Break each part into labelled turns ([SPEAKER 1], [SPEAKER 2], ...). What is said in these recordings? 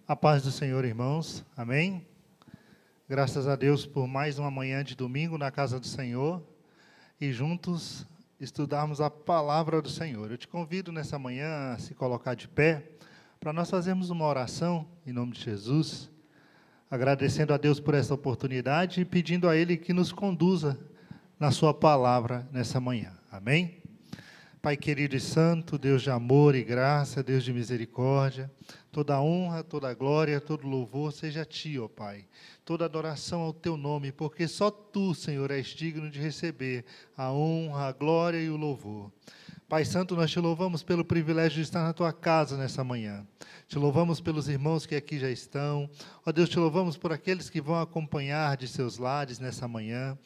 [SPEAKER 1] A paz do Senhor, irmãos. Amém? Graças a Deus por mais uma manhã de domingo na casa do Senhor e juntos estudarmos a palavra do Senhor. Eu te convido nessa manhã a se colocar de pé para nós fazermos uma oração em nome de Jesus, agradecendo a Deus por essa oportunidade e pedindo a Ele que nos conduza na sua palavra nessa manhã. Amém? Pai querido e santo, Deus de amor e graça, Deus de misericórdia, toda honra, toda glória, todo louvor seja a Ti, ó Pai. Toda adoração ao Teu nome, porque só Tu, Senhor, és digno de receber a honra, a glória e o louvor. Pai Santo, nós Te louvamos pelo privilégio de estar na Tua casa nessa manhã. Te louvamos pelos irmãos que aqui já estão. Ó Deus, Te louvamos por aqueles que vão acompanhar de seus lares nessa manhã.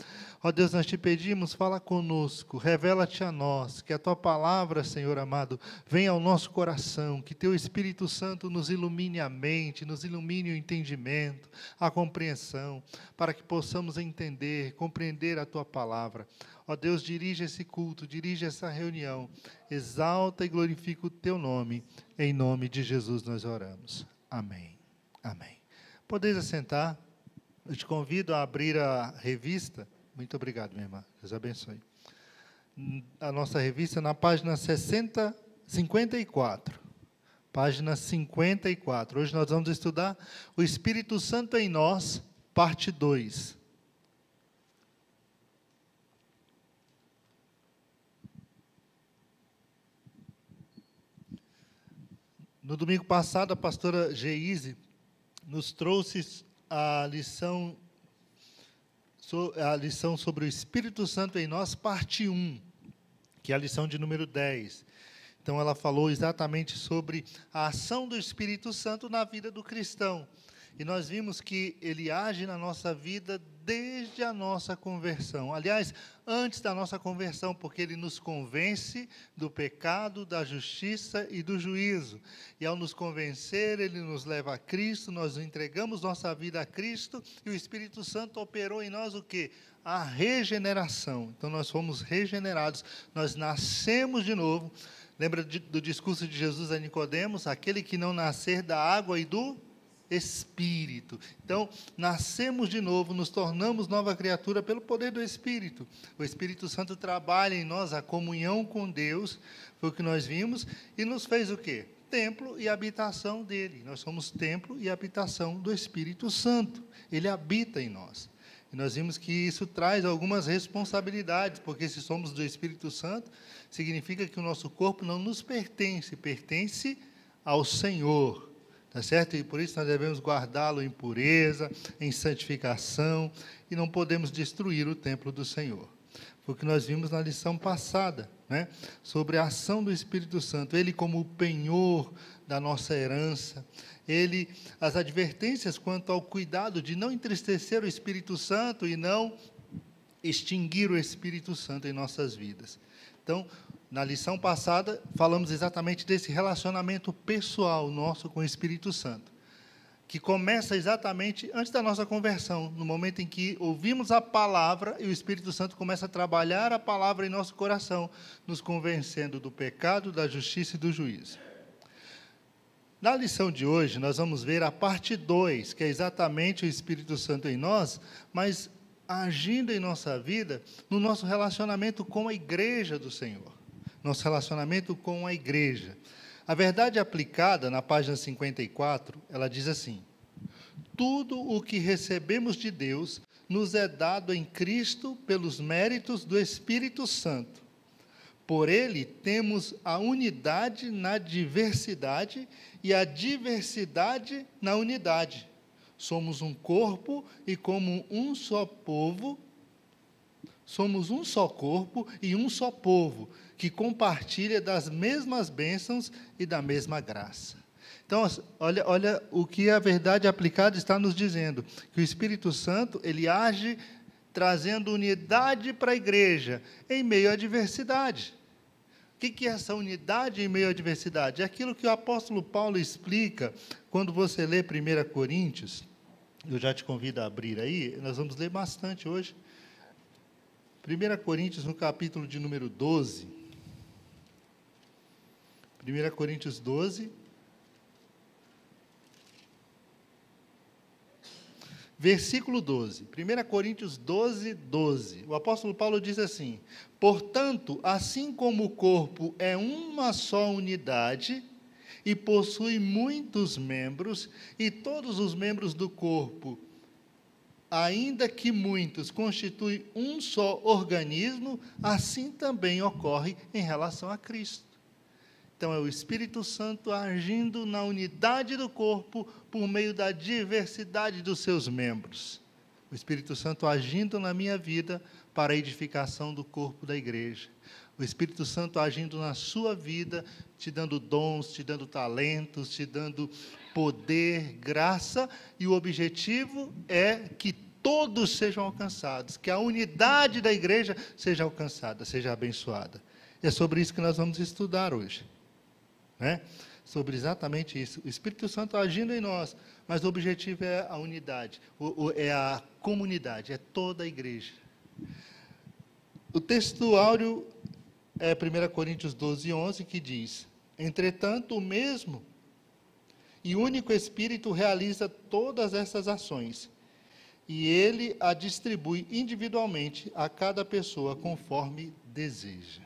[SPEAKER 1] Ó Deus, nós Te pedimos, fala conosco, revela-te a nós, que a Tua palavra, Senhor amado, venha ao nosso coração, que Teu Espírito Santo nos ilumine a mente, nos ilumine o entendimento, a compreensão, para que possamos entender, compreender a Tua palavra. Ó Deus, dirige esse culto, dirige essa reunião, exalta e glorifica o Teu nome, em nome de Jesus nós oramos. Amém. Amém. Podeis assentar, eu te convido a abrir a revista. Muito obrigado, minha irmã. Deus abençoe. A nossa revista na página 54. Página 54. Hoje nós vamos estudar o Espírito Santo em nós, parte 2. No domingo passado, a pastora Geise nos trouxe a lição sobre o Espírito Santo em nós, parte 1, que é a lição de número 10. Então, ela falou exatamente sobre a ação do Espírito Santo na vida do cristão. E nós vimos que ele age na nossa vida desde a nossa conversão. Aliás, antes da nossa conversão, porque ele nos convence do pecado, da justiça e do juízo. E ao nos convencer, ele nos leva a Cristo, nós entregamos nossa vida a Cristo, e o Espírito Santo operou em nós o quê? A regeneração. Então, nós fomos regenerados, nós nascemos de novo. Lembra do discurso de Jesus a Nicodemos? Aquele que não nascer da água e do Espírito. Então, nascemos de novo, nos tornamos nova criatura pelo poder do Espírito. O Espírito Santo trabalha em nós a comunhão com Deus, foi o que nós vimos, e nos fez o quê? Templo e habitação dele. Nós somos templo e habitação do Espírito Santo. Ele habita em nós. E nós vimos que isso traz algumas responsabilidades, porque se somos do Espírito Santo, significa que o nosso corpo não nos pertence, pertence ao Senhor. Tá certo? E por isso nós devemos guardá-lo em pureza, em santificação, e não podemos destruir o templo do Senhor. Foi o que nós vimos na lição passada, né? Sobre a ação do Espírito Santo. Ele como o penhor da nossa herança. Ele, as advertências quanto ao cuidado de não entristecer o Espírito Santo e não extinguir o Espírito Santo em nossas vidas. Então, na lição passada, falamos exatamente desse relacionamento pessoal nosso com o Espírito Santo, que começa exatamente antes da nossa conversão, no momento em que ouvimos a palavra e o Espírito Santo começa a trabalhar a palavra em nosso coração, nos convencendo do pecado, da justiça e do juízo. Na lição de hoje, nós vamos ver a parte 2, que é exatamente o Espírito Santo em nós, mas agindo em nossa vida, no nosso relacionamento com a igreja do Senhor. Nosso relacionamento com a igreja. A verdade aplicada, na página 54, ela diz assim: tudo o que recebemos de Deus nos é dado em Cristo pelos méritos do Espírito Santo. Por ele temos a unidade na diversidade e a diversidade na unidade. Somos um corpo e como um só povo, somos um só corpo e um só povo, que compartilha das mesmas bênçãos e da mesma graça. Então, olha o que a verdade aplicada está nos dizendo, que o Espírito Santo, ele age trazendo unidade para a igreja, em meio à diversidade. O que é essa unidade em meio à diversidade? É aquilo que o apóstolo Paulo explica, quando você lê 1 Coríntios, eu já te convido a abrir aí, nós vamos ler bastante hoje. 1 Coríntios, no capítulo de número 12. 1 Coríntios 12, versículo 12, 1 Coríntios 12, 12. O apóstolo Paulo diz assim: portanto, assim como o corpo é uma só unidade e possui muitos membros, e todos os membros do corpo, ainda que muitos, constituem um só organismo, assim também ocorre em relação a Cristo. Então, é o Espírito Santo agindo na unidade do corpo por meio da diversidade dos seus membros. O Espírito Santo agindo na minha vida para a edificação do corpo da igreja. O Espírito Santo agindo na sua vida, te dando dons, te dando talentos, te dando poder, graça, e o objetivo é que todos sejam alcançados, que a unidade da igreja seja alcançada, seja abençoada. É sobre isso que nós vamos estudar hoje. Sobre exatamente isso, o Espírito Santo agindo em nós, mas o objetivo é a unidade, é a comunidade, é toda a igreja. O texto áureo é 1 Coríntios 12, 11, que diz: entretanto, o mesmo e único Espírito realiza todas essas ações, e ele a distribui individualmente a cada pessoa conforme deseja.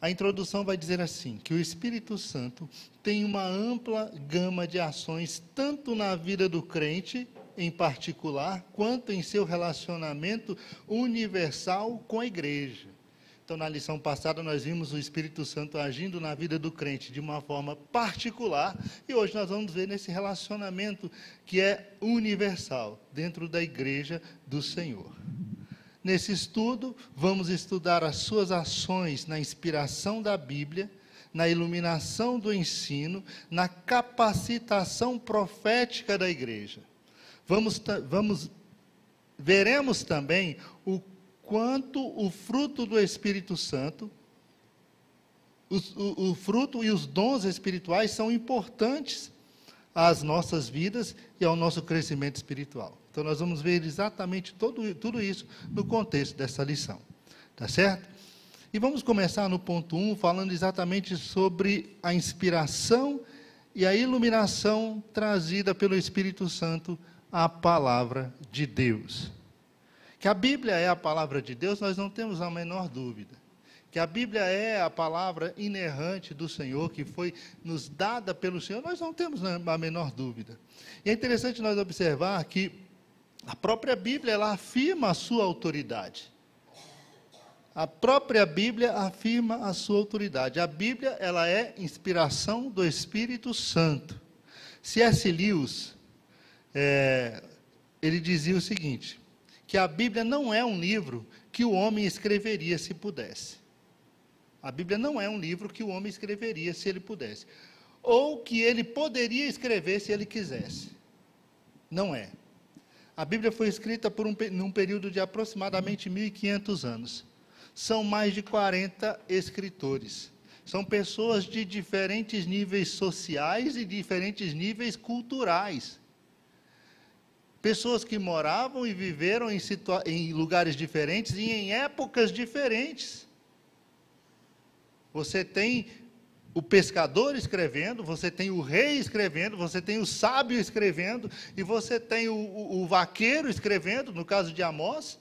[SPEAKER 1] A introdução vai dizer assim, que o Espírito Santo tem uma ampla gama de ações, tanto na vida do crente, em particular, quanto em seu relacionamento universal com a igreja. Então, na lição passada, nós vimos o Espírito Santo agindo na vida do crente de uma forma particular, e hoje nós vamos ver nesse relacionamento que é universal, dentro da igreja do Senhor. Nesse estudo, vamos estudar as suas ações na inspiração da Bíblia, na iluminação do ensino, na capacitação profética da igreja. Veremos também o quanto o fruto do Espírito Santo, o fruto e os dons espirituais são importantes às nossas vidas e ao nosso crescimento espiritual. Então, nós vamos ver exatamente tudo isso no contexto dessa lição. Tá certo? E vamos começar no ponto 1, falando exatamente sobre a inspiração e a iluminação trazida pelo Espírito Santo à palavra de Deus. Que a Bíblia é a palavra de Deus, nós não temos a menor dúvida. Que a Bíblia é a palavra inerrante do Senhor, que foi nos dada pelo Senhor, nós não temos a menor dúvida. E é interessante nós observar que a própria Bíblia, ela afirma a sua autoridade. A própria Bíblia afirma a sua autoridade. A Bíblia, ela é inspiração do Espírito Santo. C.S. Lewis, ele dizia o seguinte, que a Bíblia não é um livro que o homem escreveria se pudesse. A Bíblia não é um livro que o homem escreveria se ele pudesse. Ou que ele poderia escrever se ele quisesse. Não é. A Bíblia foi escrita num período de aproximadamente 1.500 anos. São mais de 40 escritores. São pessoas de diferentes níveis sociais e diferentes níveis culturais. Pessoas que moravam e viveram em lugares diferentes e em épocas diferentes. Você tem o pescador escrevendo, você tem o rei escrevendo, você tem o sábio escrevendo, e você tem o vaqueiro escrevendo, no caso de Amós.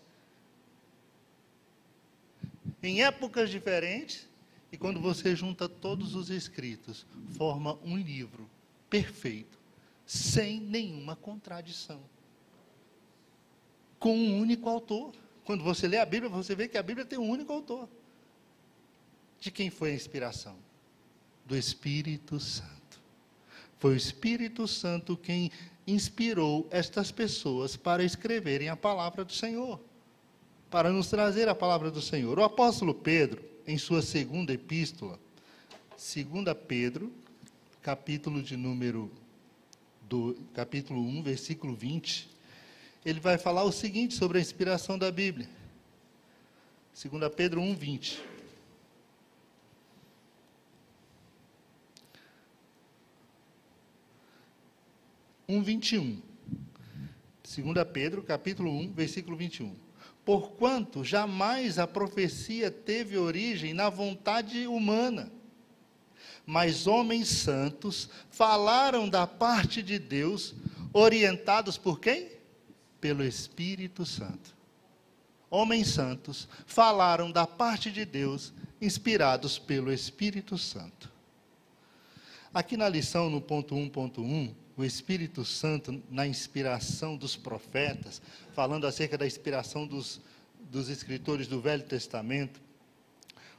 [SPEAKER 1] Em épocas diferentes, e quando você junta todos os escritos, forma um livro perfeito, sem nenhuma contradição. Com um único autor. Quando você lê a Bíblia, você vê que a Bíblia tem um único autor. De quem foi a inspiração? Do Espírito Santo. Foi o Espírito Santo quem inspirou estas pessoas para escreverem a palavra do Senhor, para nos trazer a palavra do Senhor. O apóstolo Pedro, em sua segunda epístola, 2 Pedro, capítulo 1, versículo 20, ele vai falar o seguinte sobre a inspiração da Bíblia. 2 Pedro 1, 20. 1:21. 2 Pedro, capítulo 1, versículo 21. Porquanto jamais a profecia teve origem na vontade humana, mas homens santos falaram da parte de Deus, orientados por quem? Pelo Espírito Santo. Homens santos falaram da parte de Deus, inspirados pelo Espírito Santo. Aqui na lição, no ponto 1.1, o Espírito Santo, na inspiração dos profetas, falando acerca da inspiração dos escritores do Velho Testamento,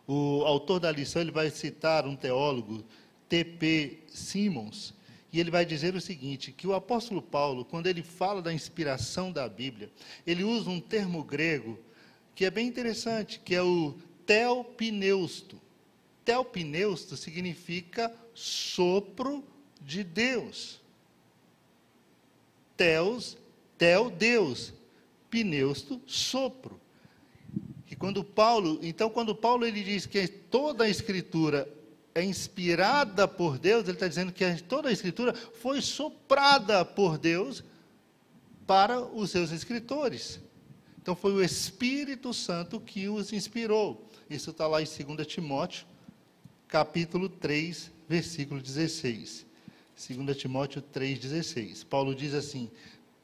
[SPEAKER 1] o autor da lição ele vai citar um teólogo, T.P. Simmons, e ele vai dizer o seguinte, que o apóstolo Paulo, quando ele fala da inspiração da Bíblia, ele usa um termo grego que é bem interessante, que é o theopneusto. Theopneusto significa sopro de Deus. Theos, Deus, pneusto, sopro. E quando Paulo ele diz que toda a Escritura é inspirada por Deus, ele está dizendo que toda a Escritura foi soprada por Deus para os seus escritores. Então, foi o Espírito Santo que os inspirou. Isso está lá em 2 Timóteo, capítulo 3, versículo 16. 2 Timóteo 3,16. Paulo diz assim,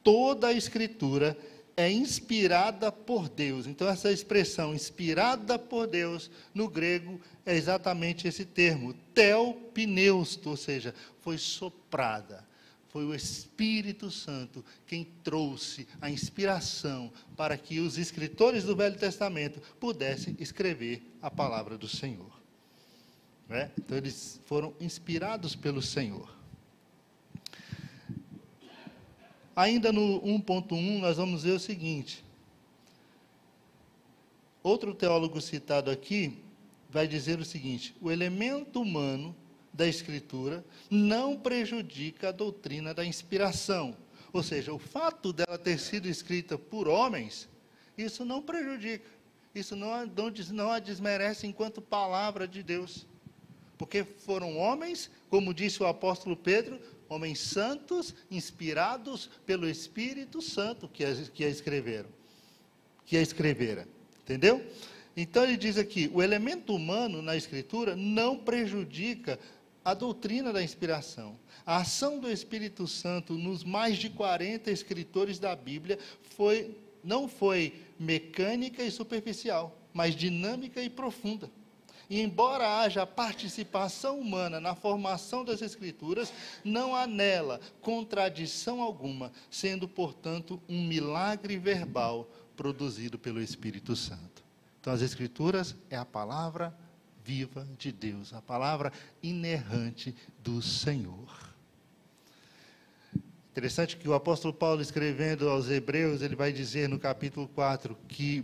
[SPEAKER 1] toda a Escritura é inspirada por Deus. Então, essa expressão, inspirada por Deus, no grego, é exatamente esse termo, theopneusto, ou seja, foi soprada. Foi o Espírito Santo quem trouxe a inspiração para que os escritores do Velho Testamento pudessem escrever a palavra do Senhor. Né? Então, eles foram inspirados pelo Senhor. Ainda no 1.1, nós vamos ver o seguinte. Outro teólogo citado aqui vai dizer o seguinte, o elemento humano da Escritura não prejudica a doutrina da inspiração. Ou seja, o fato dela ter sido escrita por homens, isso não prejudica. Isso não a desmerece enquanto palavra de Deus. Porque foram homens, como disse o apóstolo Pedro, homens santos, inspirados pelo Espírito Santo que a escreveram. Entendeu? Então ele diz aqui, o elemento humano na Escritura não prejudica a doutrina da inspiração. A ação do Espírito Santo nos mais de 40 escritores da Bíblia não foi mecânica e superficial, mas dinâmica e profunda. E embora haja participação humana na formação das Escrituras, não há nela contradição alguma, sendo, portanto, um milagre verbal produzido pelo Espírito Santo. Então, as Escrituras é a palavra viva de Deus, a palavra inerrante do Senhor. Interessante que o apóstolo Paulo, escrevendo aos Hebreus, ele vai dizer no capítulo 4 que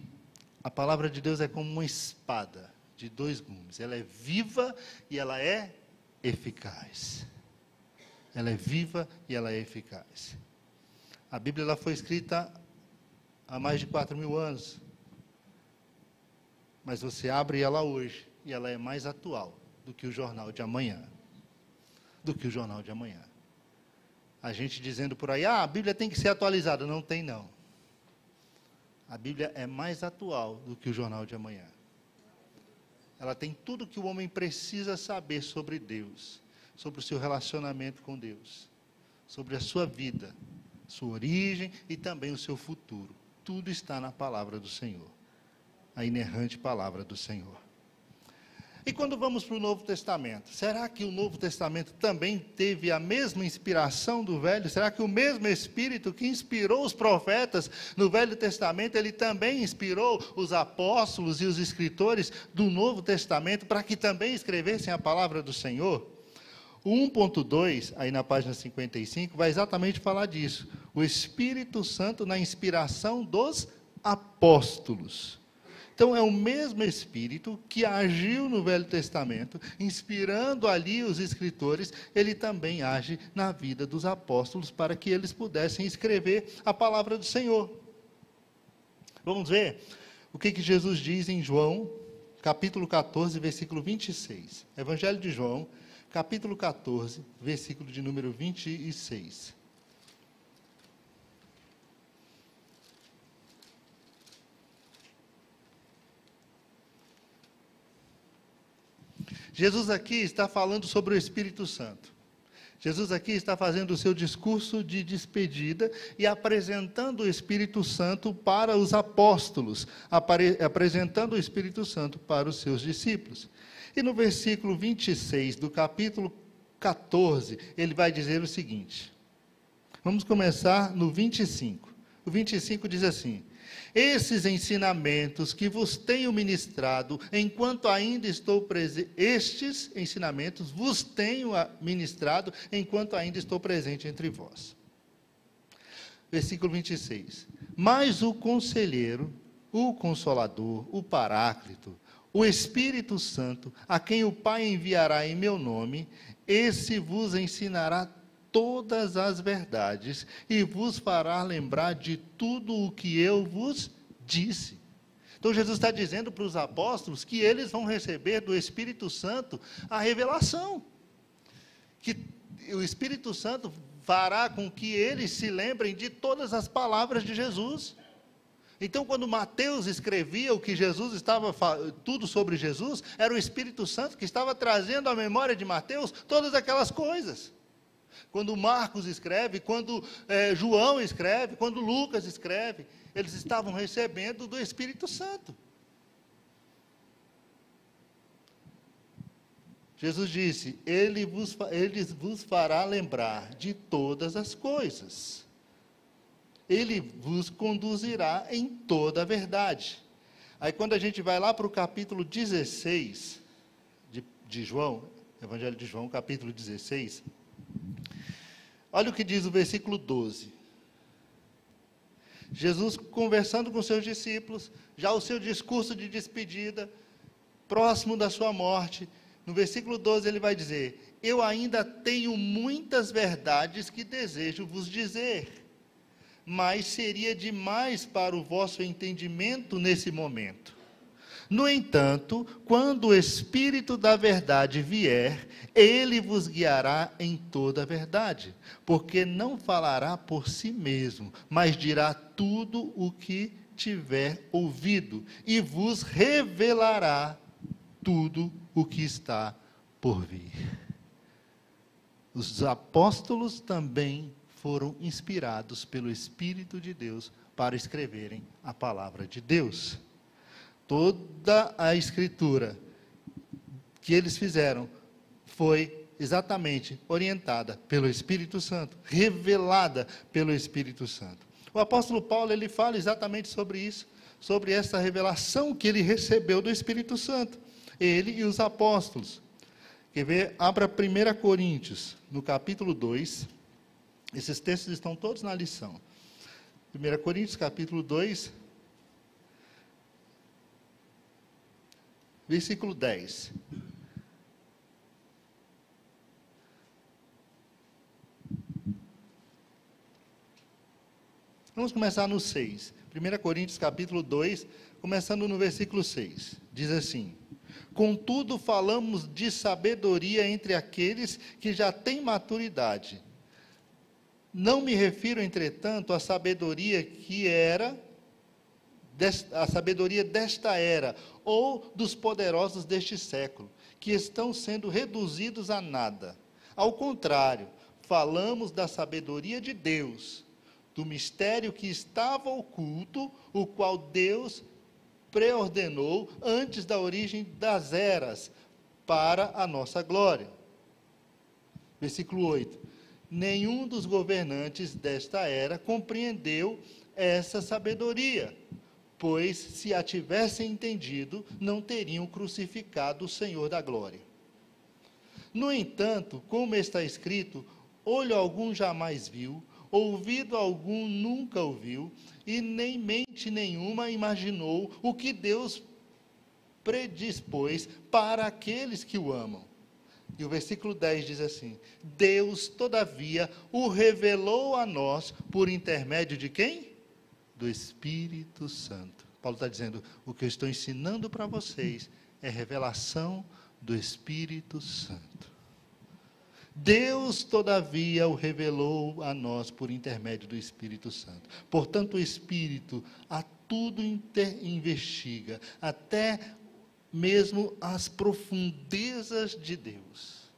[SPEAKER 1] a palavra de Deus é como uma espada de 2 gumes. Ela é viva e ela é eficaz. Ela é viva e ela é eficaz. A Bíblia ela foi escrita há mais de 4.000 anos. Mas você abre ela hoje e ela é mais atual do que o jornal de amanhã. A gente dizendo por aí, a Bíblia tem que ser atualizada. Não tem, não. A Bíblia é mais atual do que o jornal de amanhã. Ela tem tudo que o homem precisa saber sobre Deus, sobre o seu relacionamento com Deus, sobre a sua vida, sua origem e também o seu futuro. Tudo está na palavra do Senhor, a inerrante palavra do Senhor. E quando vamos para o Novo Testamento, será que o Novo Testamento também teve a mesma inspiração do Velho? Será que o mesmo Espírito que inspirou os profetas no Velho Testamento, ele também inspirou os apóstolos e os escritores do Novo Testamento para que também escrevessem a palavra do Senhor? O 1.2, aí na página 55, vai exatamente falar disso. O Espírito Santo na inspiração dos apóstolos. Então, é o mesmo Espírito que agiu no Velho Testamento, inspirando ali os escritores, ele também age na vida dos apóstolos, para que eles pudessem escrever a palavra do Senhor. Vamos ver o que Jesus diz em João, capítulo 14, versículo 26. Evangelho de João, capítulo 14, versículo de número 26. Jesus aqui está falando sobre o Espírito Santo. Jesus aqui está fazendo o seu discurso de despedida e apresentando o Espírito Santo para os apóstolos, apresentando o Espírito Santo para os seus discípulos. E no versículo 26 do capítulo 14, ele vai dizer o seguinte. Vamos começar no 25. O 25 diz assim: esses ensinamentos que vos tenho ministrado, enquanto ainda estou presente, estes ensinamentos vos tenho ministrado, enquanto ainda estou presente entre vós. Versículo 26. Mas o conselheiro, o consolador, o paráclito, o Espírito Santo, a quem o Pai enviará em meu nome, esse vos ensinará todas as verdades e vos fará lembrar de tudo o que eu vos disse. Então Jesus está dizendo para os apóstolos que eles vão receber do Espírito Santo a revelação, que o Espírito Santo fará com que eles se lembrem de todas as palavras de Jesus. Então, quando Mateus escrevia o que Jesus estava, tudo sobre Jesus, era o Espírito Santo que estava trazendo à memória de Mateus todas aquelas coisas. Quando Marcos escreve, quando João escreve, quando Lucas escreve, eles estavam recebendo do Espírito Santo. Jesus disse, ele vos fará lembrar de todas as coisas. Ele vos conduzirá em toda a verdade. Aí quando a gente vai lá para o capítulo 16 de João, Evangelho de João, capítulo 16, olha o que diz o versículo 12. Jesus conversando com seus discípulos, já o seu discurso de despedida, próximo da sua morte, no versículo 12 ele vai dizer, eu ainda tenho muitas verdades que desejo vos dizer, mas seria demais para o vosso entendimento nesse momento. No entanto, quando o Espírito da verdade vier, ele vos guiará em toda a verdade, porque não falará por si mesmo, mas dirá tudo o que tiver ouvido, e vos revelará tudo o que está por vir. Os apóstolos também foram inspirados pelo Espírito de Deus para escreverem a palavra de Deus. Toda a escritura que eles fizeram foi exatamente orientada pelo Espírito Santo, revelada pelo Espírito Santo. O apóstolo Paulo, ele fala exatamente sobre isso, sobre essa revelação que ele recebeu do Espírito Santo, ele e os apóstolos. Quer ver? Abra 1 Coríntios, no capítulo 2, esses textos estão todos na lição. 1 Coríntios, capítulo 2, versículo 10. Vamos começar no 6. 1 Coríntios, capítulo 2, começando no versículo 6. Diz assim: contudo, falamos de sabedoria entre aqueles que já têm maturidade. Não me refiro, entretanto, à sabedoria que era a sabedoria desta era, ou dos poderosos deste século, que estão sendo reduzidos a nada. Ao contrário, falamos da sabedoria de Deus, do mistério que estava oculto, o qual Deus preordenou antes da origem das eras, para a nossa glória. Versículo 8. Nenhum dos governantes desta era compreendeu essa sabedoria, pois, se a tivessem entendido, não teriam crucificado o Senhor da glória. No entanto, como está escrito, olho algum jamais viu, ouvido algum nunca ouviu, e nem mente nenhuma imaginou o que Deus predispôs para aqueles que o amam. E o versículo 10 diz assim: Deus, todavia, o revelou a nós por intermédio de quem? Do Espírito Santo. Paulo está dizendo, o que eu estou ensinando para vocês é revelação do Espírito Santo. Deus, todavia, o revelou a nós por intermédio do Espírito Santo. Portanto, o Espírito a tudo investiga, até mesmo as profundezas de Deus.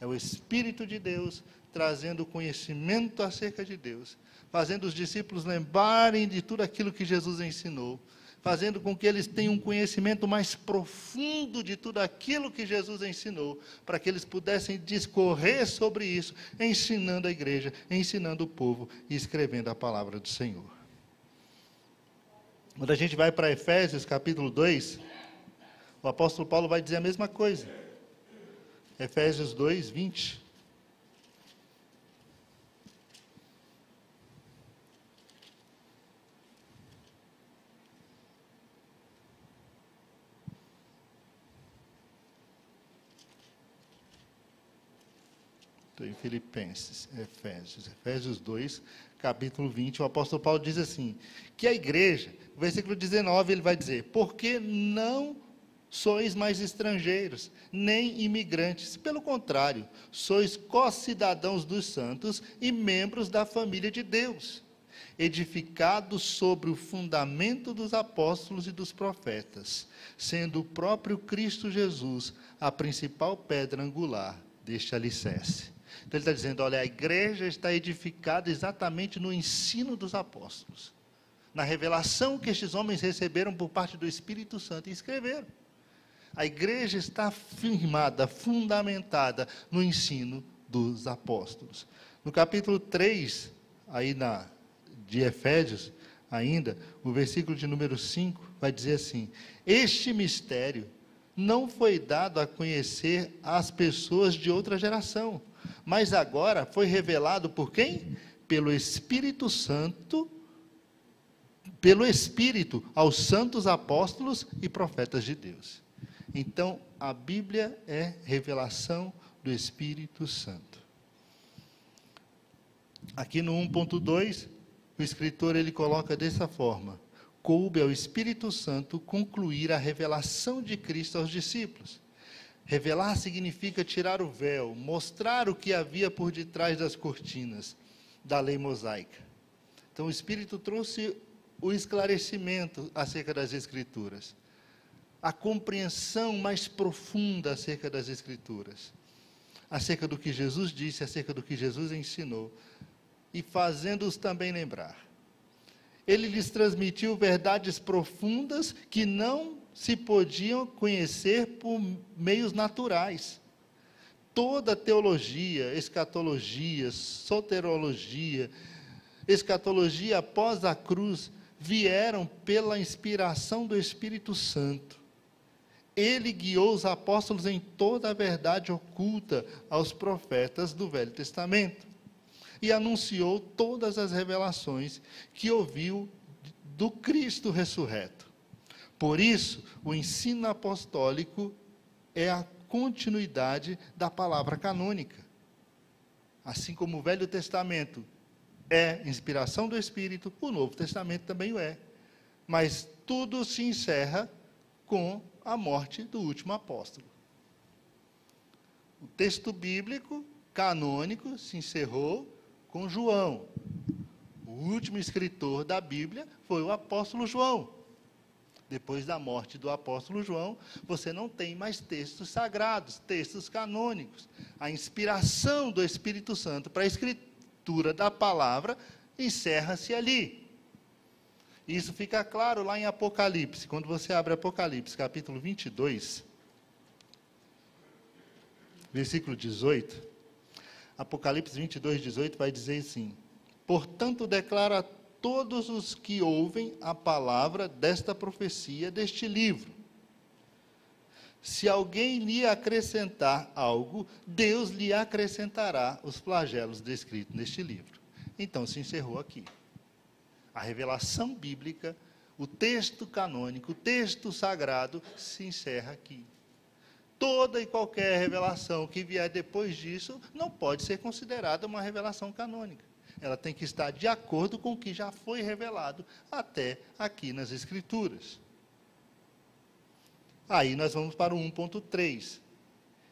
[SPEAKER 1] É o Espírito de Deus trazendo conhecimento acerca de Deus, fazendo os discípulos lembrarem de tudo aquilo que Jesus ensinou, fazendo com que eles tenham um conhecimento mais profundo de tudo aquilo que Jesus ensinou, para que eles pudessem discorrer sobre isso, ensinando a igreja, ensinando o povo e escrevendo a palavra do Senhor. Quando a gente vai para Efésios capítulo 2, o apóstolo Paulo vai dizer a mesma coisa. Efésios 2, 20. Estou em Filipenses, Efésios 2, capítulo 20, o apóstolo Paulo diz assim, que a igreja, no versículo 19, ele vai dizer, porque não sois mais estrangeiros, nem imigrantes, pelo contrário, sois co-cidadãos dos santos e membros da família de Deus, edificados sobre o fundamento dos apóstolos e dos profetas, sendo o próprio Cristo Jesus a principal pedra angular deste alicerce. Então ele está dizendo, olha, a igreja está edificada exatamente no ensino dos apóstolos, na revelação que estes homens receberam por parte do Espírito Santo e escreveram. A igreja está firmada, fundamentada no ensino dos apóstolos. No capítulo 3, aí de Efésios, ainda, o versículo de número 5, vai dizer assim, este mistério não foi dado a conhecer às pessoas de outra geração, mas agora foi revelado por quem? Pelo Espírito Santo, pelo Espírito, aos santos apóstolos e profetas de Deus. Então, a Bíblia é revelação do Espírito Santo. Aqui no 1.2, o escritor ele coloca dessa forma, coube ao Espírito Santo concluir a revelação de Cristo aos discípulos. Revelar significa tirar o véu, mostrar o que havia por detrás das cortinas da lei mosaica. Então, o Espírito trouxe o esclarecimento acerca das Escrituras, a compreensão mais profunda acerca das Escrituras, acerca do que Jesus disse, acerca do que Jesus ensinou, e fazendo-os também lembrar. Ele lhes transmitiu verdades profundas que não se podiam conhecer por meios naturais. Toda teologia, escatologia, soterologia, escatologia após a cruz, vieram pela inspiração do Espírito Santo. Ele guiou os apóstolos em toda a verdade oculta aos profetas do Velho Testamento e anunciou todas as revelações que ouviu do Cristo ressurreto. Por isso, o ensino apostólico é a continuidade da palavra canônica. Assim como o Velho Testamento é inspiração do Espírito, o Novo Testamento também o é. Mas tudo se encerra com a morte do último apóstolo. O texto bíblico canônico se encerrou com João. O último escritor da Bíblia foi o apóstolo João. Depois da morte do apóstolo João, você não tem mais textos sagrados, textos canônicos. A inspiração do Espírito Santo para a escritura da palavra encerra-se ali. Isso fica claro lá em Apocalipse. Quando você abre Apocalipse, capítulo 22, versículo 18, Apocalipse 22, 18 vai dizer assim, portanto declara a todos os que ouvem a palavra desta profecia, deste livro. Se alguém lhe acrescentar algo, Deus lhe acrescentará os flagelos descritos neste livro. Então se encerrou aqui. A revelação bíblica, o texto canônico, o texto sagrado, se encerra aqui. Toda e qualquer revelação que vier depois disso, não pode ser considerada uma revelação canônica. Ela tem que estar de acordo com o que já foi revelado até aqui nas Escrituras. Aí nós vamos para o 1.3.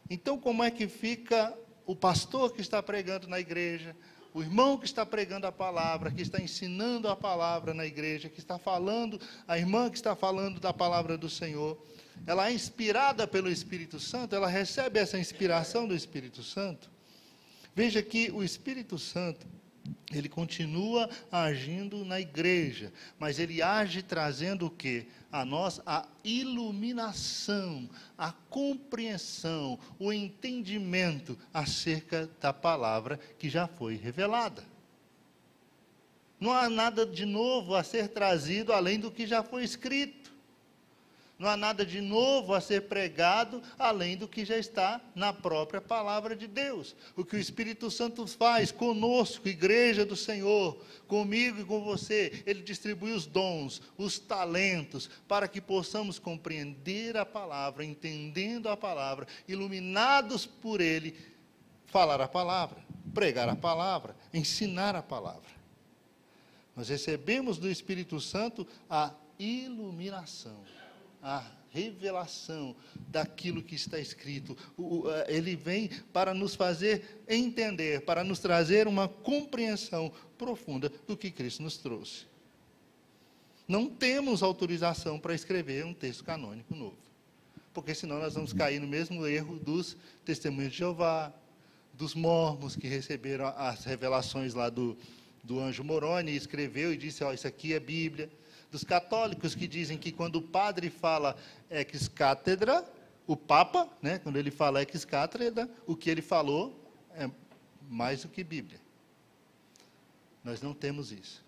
[SPEAKER 1] Então, como é que fica o pastor que está pregando na igreja, o irmão que está pregando a palavra, que está ensinando a palavra na igreja, que está falando, a irmã que está falando da palavra do Senhor, ela é inspirada pelo Espírito Santo, ela recebe essa inspiração do Espírito Santo? Veja que o Espírito Santo, ele continua agindo na igreja, mas ele age trazendo o quê? A nós a iluminação, a compreensão, o entendimento acerca da palavra que já foi revelada. Não há nada de novo a ser trazido além do que já foi escrito. Não há nada de novo a ser pregado, além do que já está na própria palavra de Deus. O que o Espírito Santo faz conosco, igreja do Senhor, comigo e com você, ele distribui os dons, os talentos, para que possamos compreender a palavra, entendendo a palavra, iluminados por ele, falar a palavra, pregar a palavra, ensinar a palavra. Nós recebemos do Espírito Santo a iluminação, a revelação daquilo que está escrito. Ele vem para nos fazer entender, para nos trazer uma compreensão profunda do que Cristo nos trouxe. Não temos autorização para escrever um texto canônico novo, porque senão nós vamos cair no mesmo erro dos testemunhos de Jeová, dos mormons que receberam as revelações lá do anjo Moroni, e escreveu e disse, isso aqui é Bíblia. Dos católicos que dizem que quando o padre fala ex cátedra, o Papa, né, quando ele fala ex cátedra, o que ele falou é mais do que Bíblia. Nós não temos isso.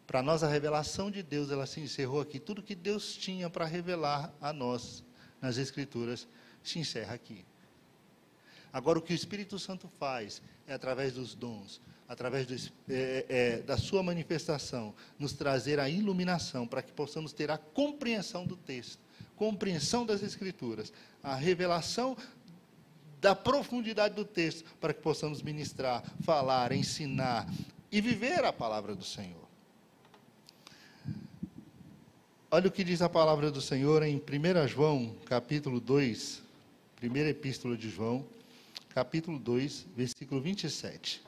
[SPEAKER 1] Para nós, a revelação de Deus, ela se encerrou aqui. Tudo que Deus tinha para revelar a nós nas Escrituras, se encerra aqui. Agora, o que o Espírito Santo faz é através dos dons, através da sua manifestação, nos trazer a iluminação, para que possamos ter a compreensão do texto, compreensão das Escrituras, a revelação da profundidade do texto, para que possamos ministrar, falar, ensinar e viver a palavra do Senhor. Olha o que diz a palavra do Senhor em 1 João, capítulo 2, primeira epístola de João, capítulo 2, versículo 27.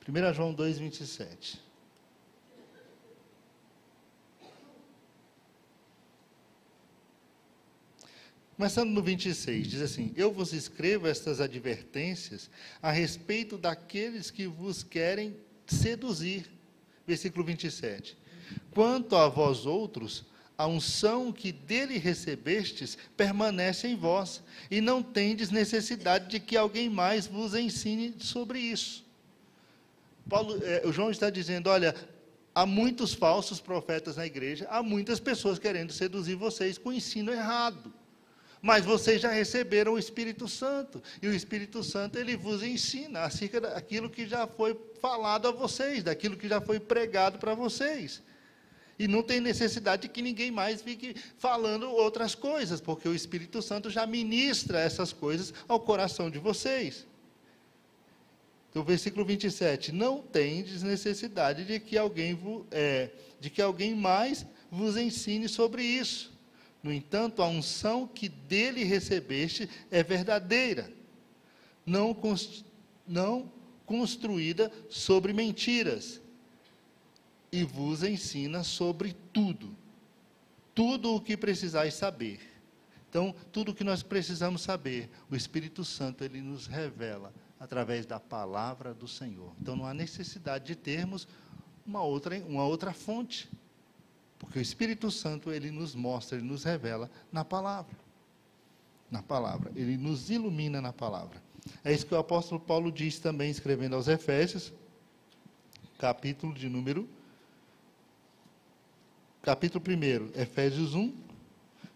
[SPEAKER 1] 1 João 2, 27. Começando no 26, diz assim: eu vos escrevo estas advertências a respeito daqueles que vos querem seduzir. Versículo 27. Quanto a vós outros, a unção que dele recebestes permanece em vós, e não tendes necessidade de que alguém mais vos ensine sobre isso. O João está dizendo, olha, há muitos falsos profetas na igreja, há muitas pessoas querendo seduzir vocês com o ensino errado. Mas vocês já receberam o Espírito Santo, e o Espírito Santo, ele vos ensina acerca daquilo que já foi falado a vocês, daquilo que já foi pregado para vocês. E não tem necessidade de que ninguém mais fique falando outras coisas, porque o Espírito Santo já ministra essas coisas ao coração de vocês. Então, versículo 27, não tendes necessidade de que alguém mais vos ensine sobre isso. No entanto, a unção que dele recebeste é verdadeira, não construída sobre mentiras, e vos ensina sobre tudo o que precisais saber. Então, tudo o que nós precisamos saber, o Espírito Santo, ele nos revela através da palavra do Senhor. Então, não há necessidade de termos uma outra fonte, porque o Espírito Santo, ele nos mostra, ele nos revela na palavra. Na palavra, ele nos ilumina na palavra. É isso que o apóstolo Paulo diz também, escrevendo aos Efésios, capítulo 1, Efésios 1,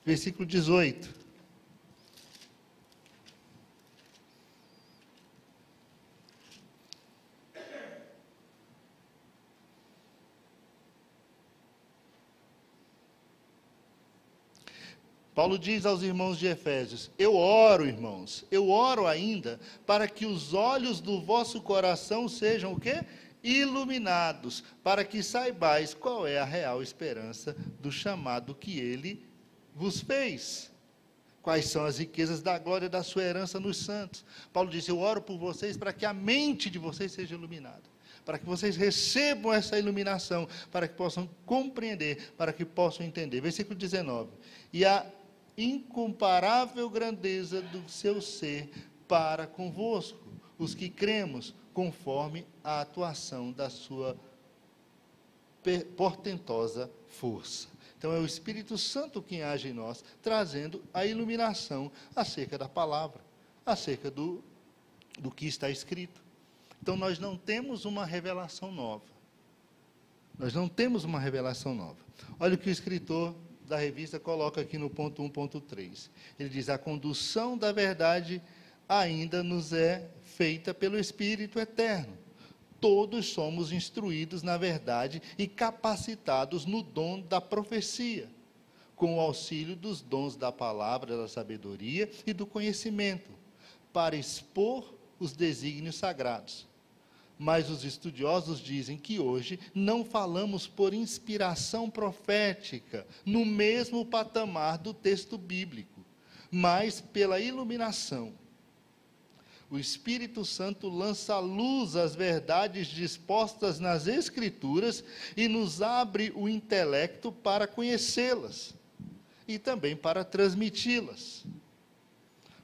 [SPEAKER 1] versículo 18. Paulo diz aos irmãos de Efésios, eu oro, irmãos, eu oro ainda, para que os olhos do vosso coração sejam o quê? Iluminados, para que saibais qual é a real esperança do chamado que ele vos fez. Quais são as riquezas da glória da sua herança nos santos? Paulo disse: eu oro por vocês para que a mente de vocês seja iluminada, para que vocês recebam essa iluminação, para que possam compreender, para que possam entender. Versículo 19. E a incomparável grandeza do seu ser para convosco, os que cremos, conforme a atuação da sua portentosa força. Então, é o Espírito Santo quem age em nós, trazendo a iluminação acerca da palavra, acerca do que está escrito. Então, nós não temos uma revelação nova. Nós não temos uma revelação nova. Olha o que o escritor da revista coloca aqui no ponto 1.3. Ele diz: a condução da verdade ainda nos é feita pelo Espírito eterno. Todos somos instruídos na verdade e capacitados no dom da profecia, com o auxílio dos dons da palavra, da sabedoria e do conhecimento, para expor os desígnios sagrados. Mas os estudiosos dizem que hoje não falamos por inspiração profética, no mesmo patamar do texto bíblico, mas pela iluminação. O Espírito Santo lança à luz as verdades dispostas nas Escrituras e nos abre o intelecto para conhecê-las e também para transmiti-las.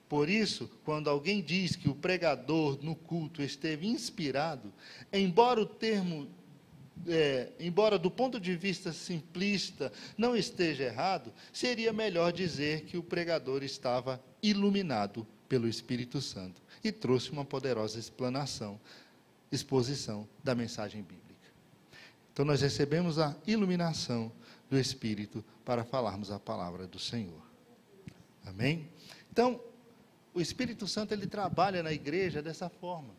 [SPEAKER 1] Por isso, quando alguém diz que o pregador no culto esteve inspirado, embora do ponto de vista simplista não esteja errado, seria melhor dizer que o pregador estava iluminado pelo Espírito Santo e trouxe uma poderosa exposição da mensagem bíblica. Então, nós recebemos a iluminação do Espírito para falarmos a palavra do Senhor. Amém? Então, o Espírito Santo, ele trabalha na igreja dessa forma.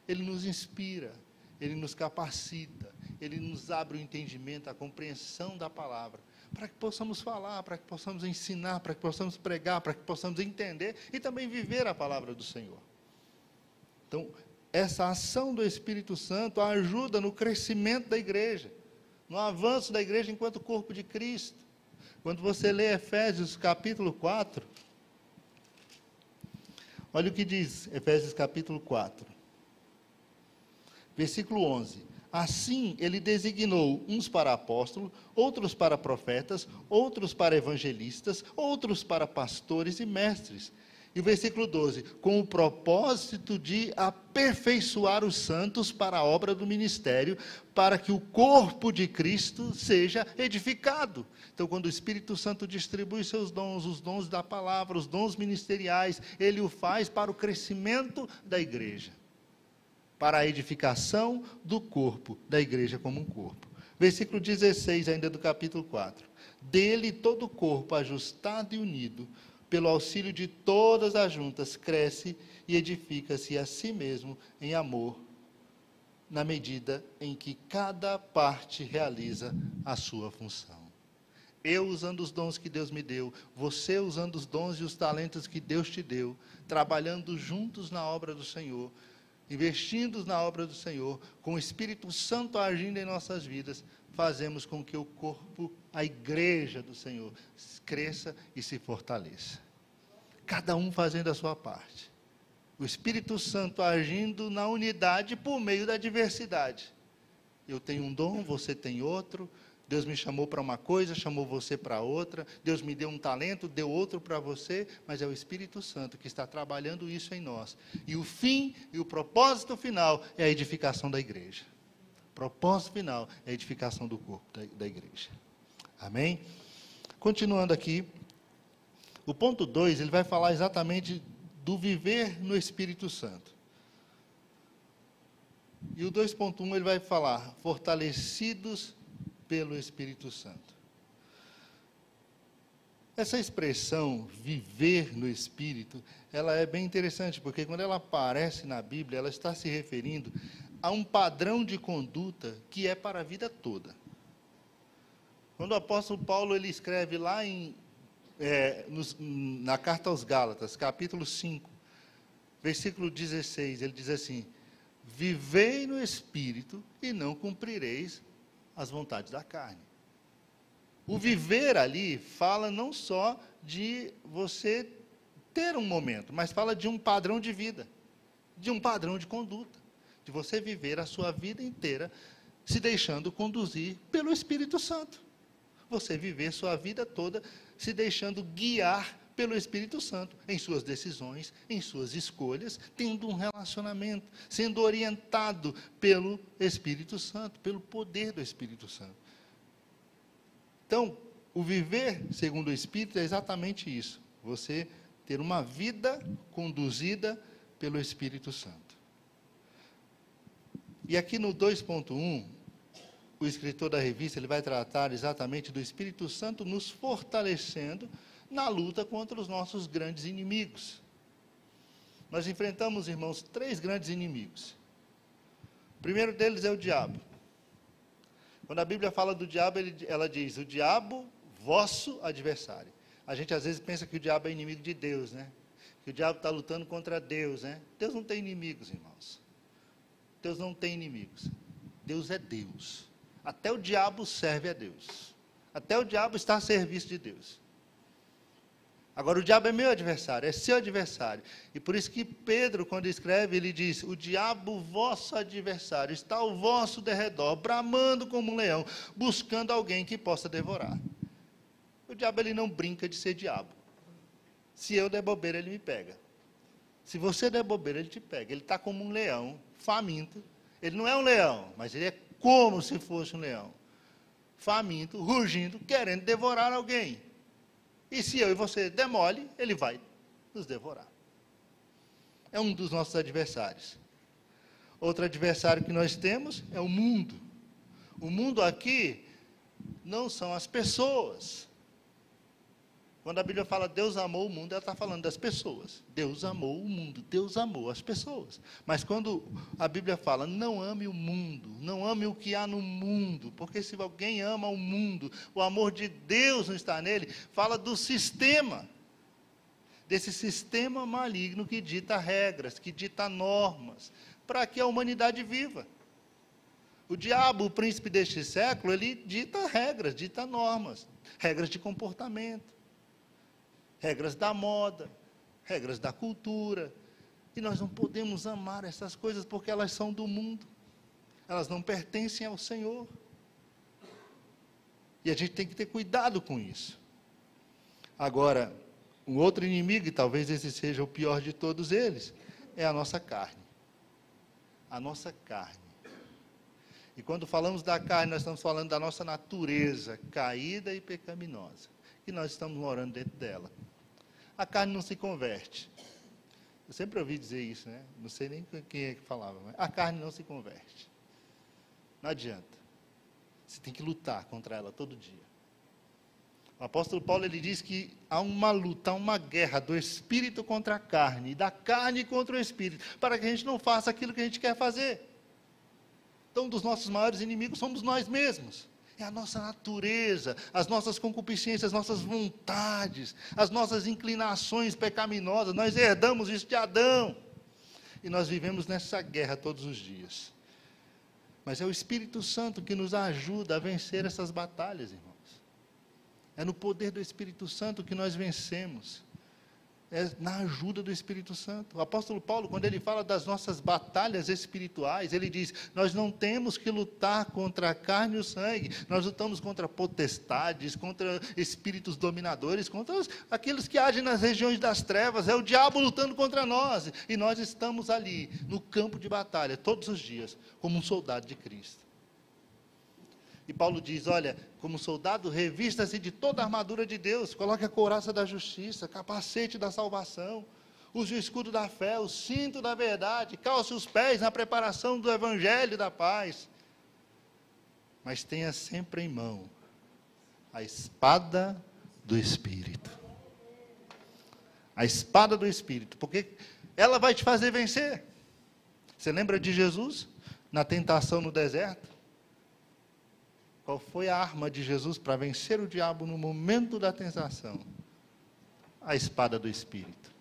[SPEAKER 1] Ele nos inspira, ele nos capacita, ele nos abre o entendimento, a compreensão da palavra, para que possamos falar, para que possamos ensinar, para que possamos pregar, para que possamos entender e também viver a palavra do Senhor. Então, essa ação do Espírito Santo ajuda no crescimento da igreja, no avanço da igreja enquanto corpo de Cristo. Quando você lê Efésios capítulo 4, olha o que diz Efésios capítulo 4, versículo 11. Assim, ele designou uns para apóstolos, outros para profetas, outros para evangelistas, outros para pastores e mestres. E o versículo 12, com o propósito de aperfeiçoar os santos para a obra do ministério, para que o corpo de Cristo seja edificado. Então, quando o Espírito Santo distribui seus dons, os dons da palavra, os dons ministeriais, ele o faz para o crescimento da igreja, para a edificação do corpo, da igreja como um corpo. Versículo 16, ainda do capítulo 4. Dele todo o corpo, ajustado e unido, pelo auxílio de todas as juntas, cresce e edifica-se a si mesmo em amor, na medida em que cada parte realiza a sua função. Eu usando os dons que Deus me deu, você usando os dons e os talentos que Deus te deu, trabalhando juntos na obra do Senhor, investindo na obra do Senhor, com o Espírito Santo agindo em nossas vidas, fazemos com que o corpo, a igreja do Senhor, cresça e se fortaleça. Cada um fazendo a sua parte. O Espírito Santo agindo na unidade por meio da diversidade. Eu tenho um dom, você tem outro. Deus me chamou para uma coisa, chamou você para outra. Deus me deu um talento, deu outro para você. Mas é o Espírito Santo que está trabalhando isso em nós. E o fim e o propósito final é a edificação da igreja. O propósito final é a edificação do corpo da igreja. Amém? Continuando aqui. O ponto 2, ele vai falar exatamente do viver no Espírito Santo. E o 2.1, ele vai falar, fortalecidos pelo Espírito Santo. Essa expressão, viver no Espírito, ela é bem interessante, porque quando ela aparece na Bíblia, ela está se referindo a um padrão de conduta que é para a vida toda. Quando o apóstolo Paulo, ele escreve lá na carta aos Gálatas, capítulo 5, versículo 16, ele diz assim: vivei no Espírito e não cumprireis as vontades da carne. O viver ali fala não só de você ter um momento, mas fala de um padrão de vida, de um padrão de conduta, de você viver a sua vida inteira se deixando conduzir pelo Espírito Santo. Você viver sua vida toda se deixando guiar pelo Espírito Santo, em suas decisões, em suas escolhas, tendo um relacionamento, sendo orientado pelo Espírito Santo, pelo poder do Espírito Santo. Então, o viver segundo o Espírito é exatamente isso, você ter uma vida conduzida pelo Espírito Santo. E aqui no 2.1, o escritor da revista ele vai tratar exatamente do Espírito Santo nos fortalecendo na luta contra os nossos grandes inimigos. Nós enfrentamos, irmãos, 3 grandes inimigos. O primeiro deles é o diabo. Quando a Bíblia fala do diabo, ela diz, o diabo, vosso adversário. A gente às vezes pensa que o diabo é inimigo de Deus, né? Que o diabo está lutando contra Deus, né? Deus não tem inimigos, irmãos. Deus não tem inimigos. Deus é Deus. Até o diabo serve a Deus. Até o diabo está a serviço de Deus. Agora, o diabo é meu adversário, é seu adversário. E por isso que Pedro, quando escreve, ele diz, o diabo, vosso adversário, está ao vosso derredor, bramando como um leão, buscando alguém que possa devorar. O diabo, ele não brinca de ser diabo. Se eu der bobeira, ele me pega. Se você der bobeira, ele te pega. Ele está como um leão, faminto. Ele não é um leão, mas ele é como se fosse um leão. Faminto, rugindo, querendo devorar alguém. E se eu e você demole, ele vai nos devorar. É um dos nossos adversários. Outro adversário que nós temos é o mundo. O mundo aqui não são as pessoas. Quando a Bíblia fala Deus amou o mundo, ela está falando das pessoas. Deus amou o mundo, Deus amou as pessoas. Mas quando a Bíblia fala, não ame o mundo, não ame o que há no mundo, porque se alguém ama o mundo, o amor de Deus não está nele, fala do sistema, desse sistema maligno que dita regras, que dita normas, para que a humanidade viva. O diabo, o príncipe deste século, ele dita regras, dita normas, regras de comportamento. Regras da moda, regras da cultura, e nós não podemos amar essas coisas porque elas são do mundo, elas não pertencem ao Senhor, e a gente tem que ter cuidado com isso. Agora, um outro inimigo, e talvez esse seja o pior de todos eles, é a nossa carne. A nossa carne. E quando falamos da carne, nós estamos falando da nossa natureza caída e pecaminosa, e nós estamos morando dentro dela. A carne não se converte. Eu sempre ouvi dizer isso, né? Não sei nem quem é que falava, mas a carne não se converte. Não adianta. Você tem que lutar contra ela todo dia. O apóstolo Paulo, ele diz que há uma luta, há uma guerra do espírito contra a carne, e da carne contra o espírito, para que a gente não faça aquilo que a gente quer fazer. Então, um dos nossos maiores inimigos somos nós mesmos. É a nossa natureza, as nossas concupiscências, as nossas vontades, as nossas inclinações pecaminosas. Nós herdamos isso de Adão. E nós vivemos nessa guerra todos os dias. Mas é o Espírito Santo que nos ajuda a vencer essas batalhas, irmãos. É no poder do Espírito Santo que nós vencemos. É na ajuda do Espírito Santo. O apóstolo Paulo, quando ele fala das nossas batalhas espirituais, ele diz, nós não temos que lutar contra a carne e o sangue, nós lutamos contra potestades, contra espíritos dominadores, contra aqueles que agem nas regiões das trevas, é o diabo lutando contra nós, e nós estamos ali, no campo de batalha, todos os dias, como um soldado de Cristo. E Paulo diz, olha, como soldado, revista-se de toda a armadura de Deus, coloque a couraça da justiça, capacete da salvação, use o escudo da fé, o cinto da verdade, calce os pés na preparação do evangelho da paz. Mas tenha sempre em mão a espada do Espírito. A espada do Espírito, porque ela vai te fazer vencer. Você lembra de Jesus, na tentação no deserto? Qual foi a arma de Jesus para vencer o diabo no momento da tentação? A espada do Espírito.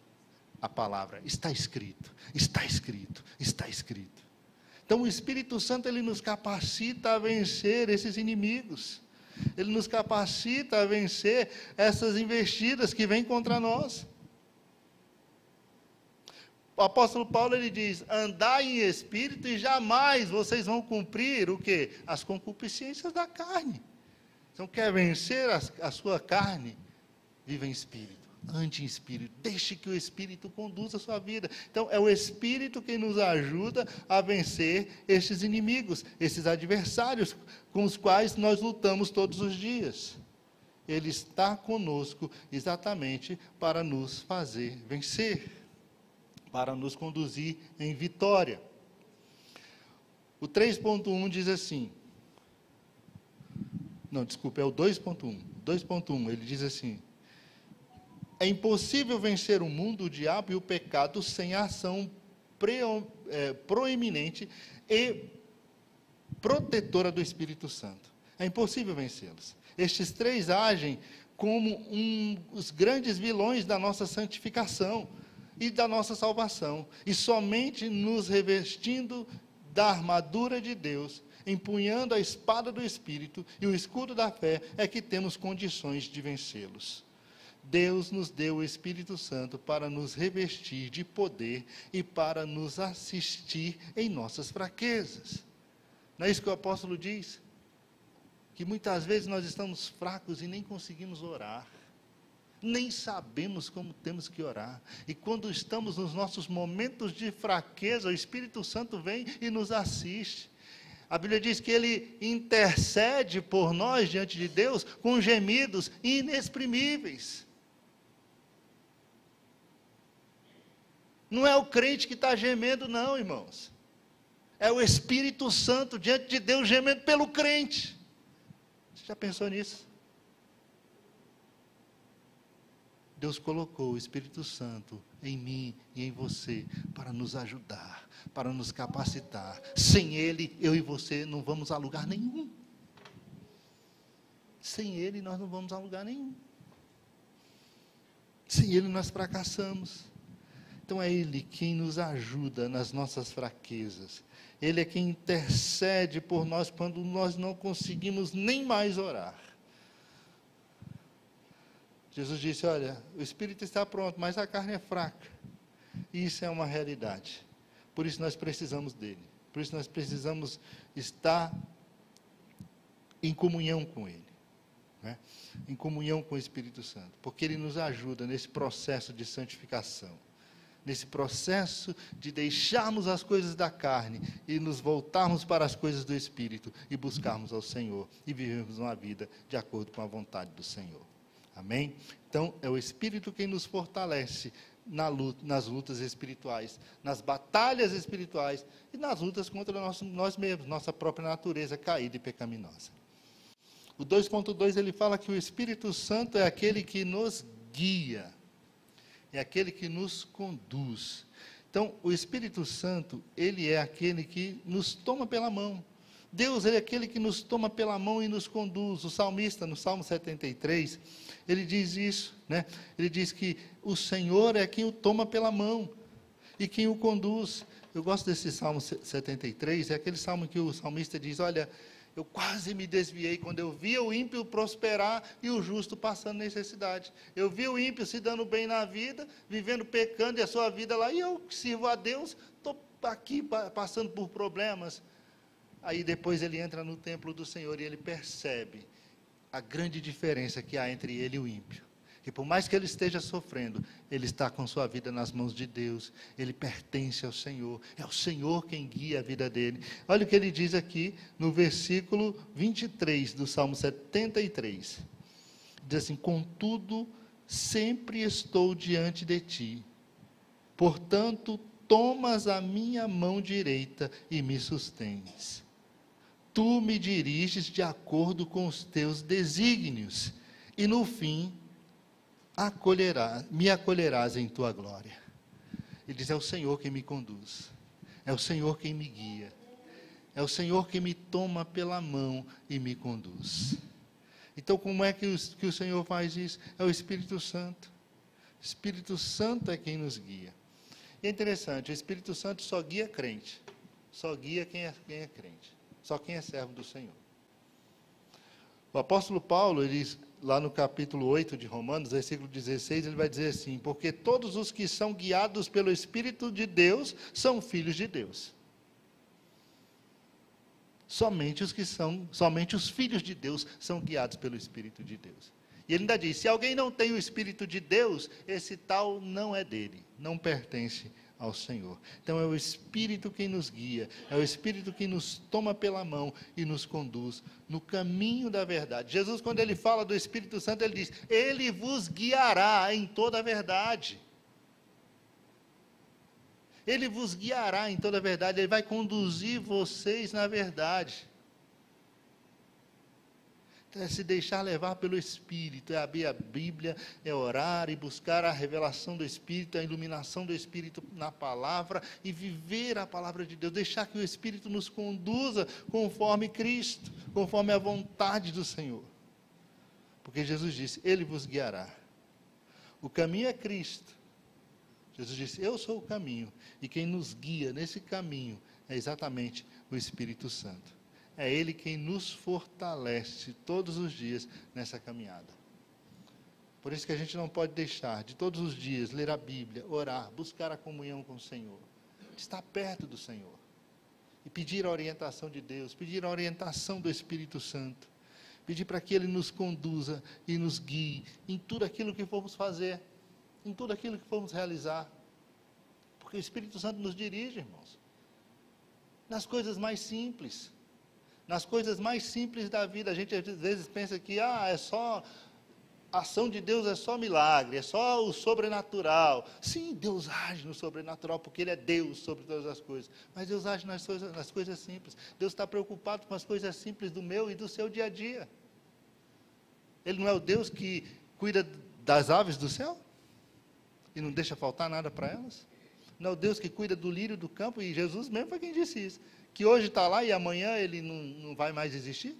[SPEAKER 1] A palavra, está escrito, está escrito, está escrito. Então o Espírito Santo, ele nos capacita a vencer esses inimigos. Ele nos capacita a vencer essas investidas que vêm contra nós. o apóstolo Paulo, ele diz, andai em espírito e jamais vocês vão cumprir o quê? As concupiscências da carne. Então, quer vencer a sua carne? Viva em espírito, ande em espírito, deixe que o espírito conduza a sua vida. Então, é o espírito que nos ajuda a vencer estes inimigos, esses adversários com os quais nós lutamos todos os dias. Ele está conosco exatamente para nos fazer vencer, para nos conduzir em vitória. O 3.1 diz assim, não, desculpa, é o 2.1. 2.1, ele diz assim, é impossível vencer o mundo, o diabo e o pecado sem a ação proeminente e protetora do Espírito Santo. É impossível vencê-los. Estes três agem como os grandes vilões da nossa santificação e da nossa salvação. E somente nos revestindo da armadura de Deus, empunhando a espada do Espírito e o escudo da fé, é que temos condições de vencê-los. Deus nos deu o Espírito Santo para nos revestir de poder e para nos assistir em nossas fraquezas. Não é isso que o apóstolo diz? Que muitas vezes nós estamos fracos e nem conseguimos orar. Nem sabemos como temos que orar. E quando estamos nos nossos momentos de fraqueza, o Espírito Santo vem e nos assiste. A Bíblia diz que Ele intercede por nós diante de Deus com gemidos inexprimíveis. Não é o crente que está gemendo, não, irmãos. É o Espírito Santo diante de Deus gemendo pelo crente. Você já pensou nisso? Deus colocou o Espírito Santo em mim e em você para nos ajudar, para nos capacitar. Sem Ele, eu e você não vamos a lugar nenhum. Sem Ele, nós não vamos a lugar nenhum. Sem Ele, nós fracassamos. Então, é Ele quem nos ajuda nas nossas fraquezas. Ele é quem intercede por nós quando nós não conseguimos nem mais orar. Jesus disse, olha, o Espírito está pronto, mas a carne é fraca. E isso é uma realidade. Por isso nós precisamos dele. Por isso nós precisamos estar em comunhão com ele. Né? Em comunhão com o Espírito Santo. Porque ele nos ajuda nesse processo de santificação. Nesse processo de deixarmos as coisas da carne e nos voltarmos para as coisas do Espírito e buscarmos ao Senhor e vivermos uma vida de acordo com a vontade do Senhor. Amém? Então, é o Espírito quem nos fortalece nas lutas espirituais, nas batalhas espirituais e nas lutas contra nós mesmos, nossa própria natureza caída e pecaminosa. O 2.2, ele fala que o Espírito Santo é aquele que nos guia, é aquele que nos conduz. Então, o Espírito Santo, ele é aquele que nos toma pela mão. Deus, ele é aquele que nos toma pela mão e nos conduz. O salmista, no Salmo 73, ele diz isso, né? Ele diz que o Senhor é quem o toma pela mão e quem o conduz. Eu gosto desse Salmo 73, é aquele salmo que o salmista diz, olha, eu quase me desviei quando eu via o ímpio prosperar e o justo passando necessidade. Eu vi o ímpio se dando bem na vida, vivendo pecando e a sua vida lá, e eu sirvo a Deus, estou aqui passando por problemas. Aí depois ele entra no templo do Senhor e ele percebe a grande diferença que há entre ele e o ímpio. E por mais que ele esteja sofrendo, ele está com sua vida nas mãos de Deus, ele pertence ao Senhor, é o Senhor quem guia a vida dele. Olha o que ele diz aqui no versículo 23 do Salmo 73. Diz assim, contudo, sempre estou diante de ti, portanto, tomas a minha mão direita e me sustens. Tu me diriges de acordo com os teus desígnios, e no fim, me acolherás em tua glória. Ele diz, é o Senhor quem me conduz, é o Senhor quem me guia, é o Senhor quem me toma pela mão e me conduz. Então, como é que o Senhor faz isso? É o Espírito Santo. O Espírito Santo é quem nos guia. E é interessante, o Espírito Santo só guia crente, só guia quem é crente, só quem é servo do Senhor. O apóstolo Paulo, ele lá no capítulo 8 de Romanos, versículo 16, ele vai dizer assim: porque todos os que são guiados pelo Espírito de Deus são filhos de Deus. Somente os filhos de Deus são guiados pelo Espírito de Deus. E ele ainda diz: se alguém não tem o Espírito de Deus, esse tal não é dele, não pertence ao Senhor. Então é o Espírito quem nos guia, é o Espírito que nos toma pela mão e nos conduz no caminho da verdade. Jesus, quando ele fala do Espírito Santo, ele diz: ele vos guiará em toda a verdade. Ele vos guiará em toda a verdade, ele vai conduzir vocês na verdade. Então, é se deixar levar pelo Espírito, é abrir a Bíblia, é orar e buscar a revelação do Espírito, a iluminação do Espírito na palavra e viver a palavra de Deus, deixar que o Espírito nos conduza conforme Cristo, conforme a vontade do Senhor. Porque Jesus disse: ele vos guiará. O caminho é Cristo. Jesus disse: eu sou o caminho, e quem nos guia nesse caminho é exatamente o Espírito Santo. É Ele quem nos fortalece todos os dias nessa caminhada. Por isso que a gente não pode deixar de todos os dias ler a Bíblia, orar, buscar a comunhão com o Senhor, estar perto do Senhor, e pedir a orientação de Deus, pedir a orientação do Espírito Santo, pedir para que Ele nos conduza e nos guie em tudo aquilo que formos fazer, em tudo aquilo que formos realizar, porque o Espírito Santo nos dirige, irmãos, nas coisas mais simples, da vida. A gente às vezes pensa que é só a ação de Deus, é só milagre, é só o sobrenatural. Sim, Deus age no sobrenatural, porque Ele é Deus sobre todas as coisas, mas Deus age nas coisas simples. Deus está preocupado com as coisas simples do meu e do seu dia a dia. Ele não é o Deus que cuida das aves do céu e não deixa faltar nada para elas? Não é o Deus que cuida do lírio do campo? E Jesus mesmo foi quem disse isso, que hoje está lá e amanhã ele não vai mais existir?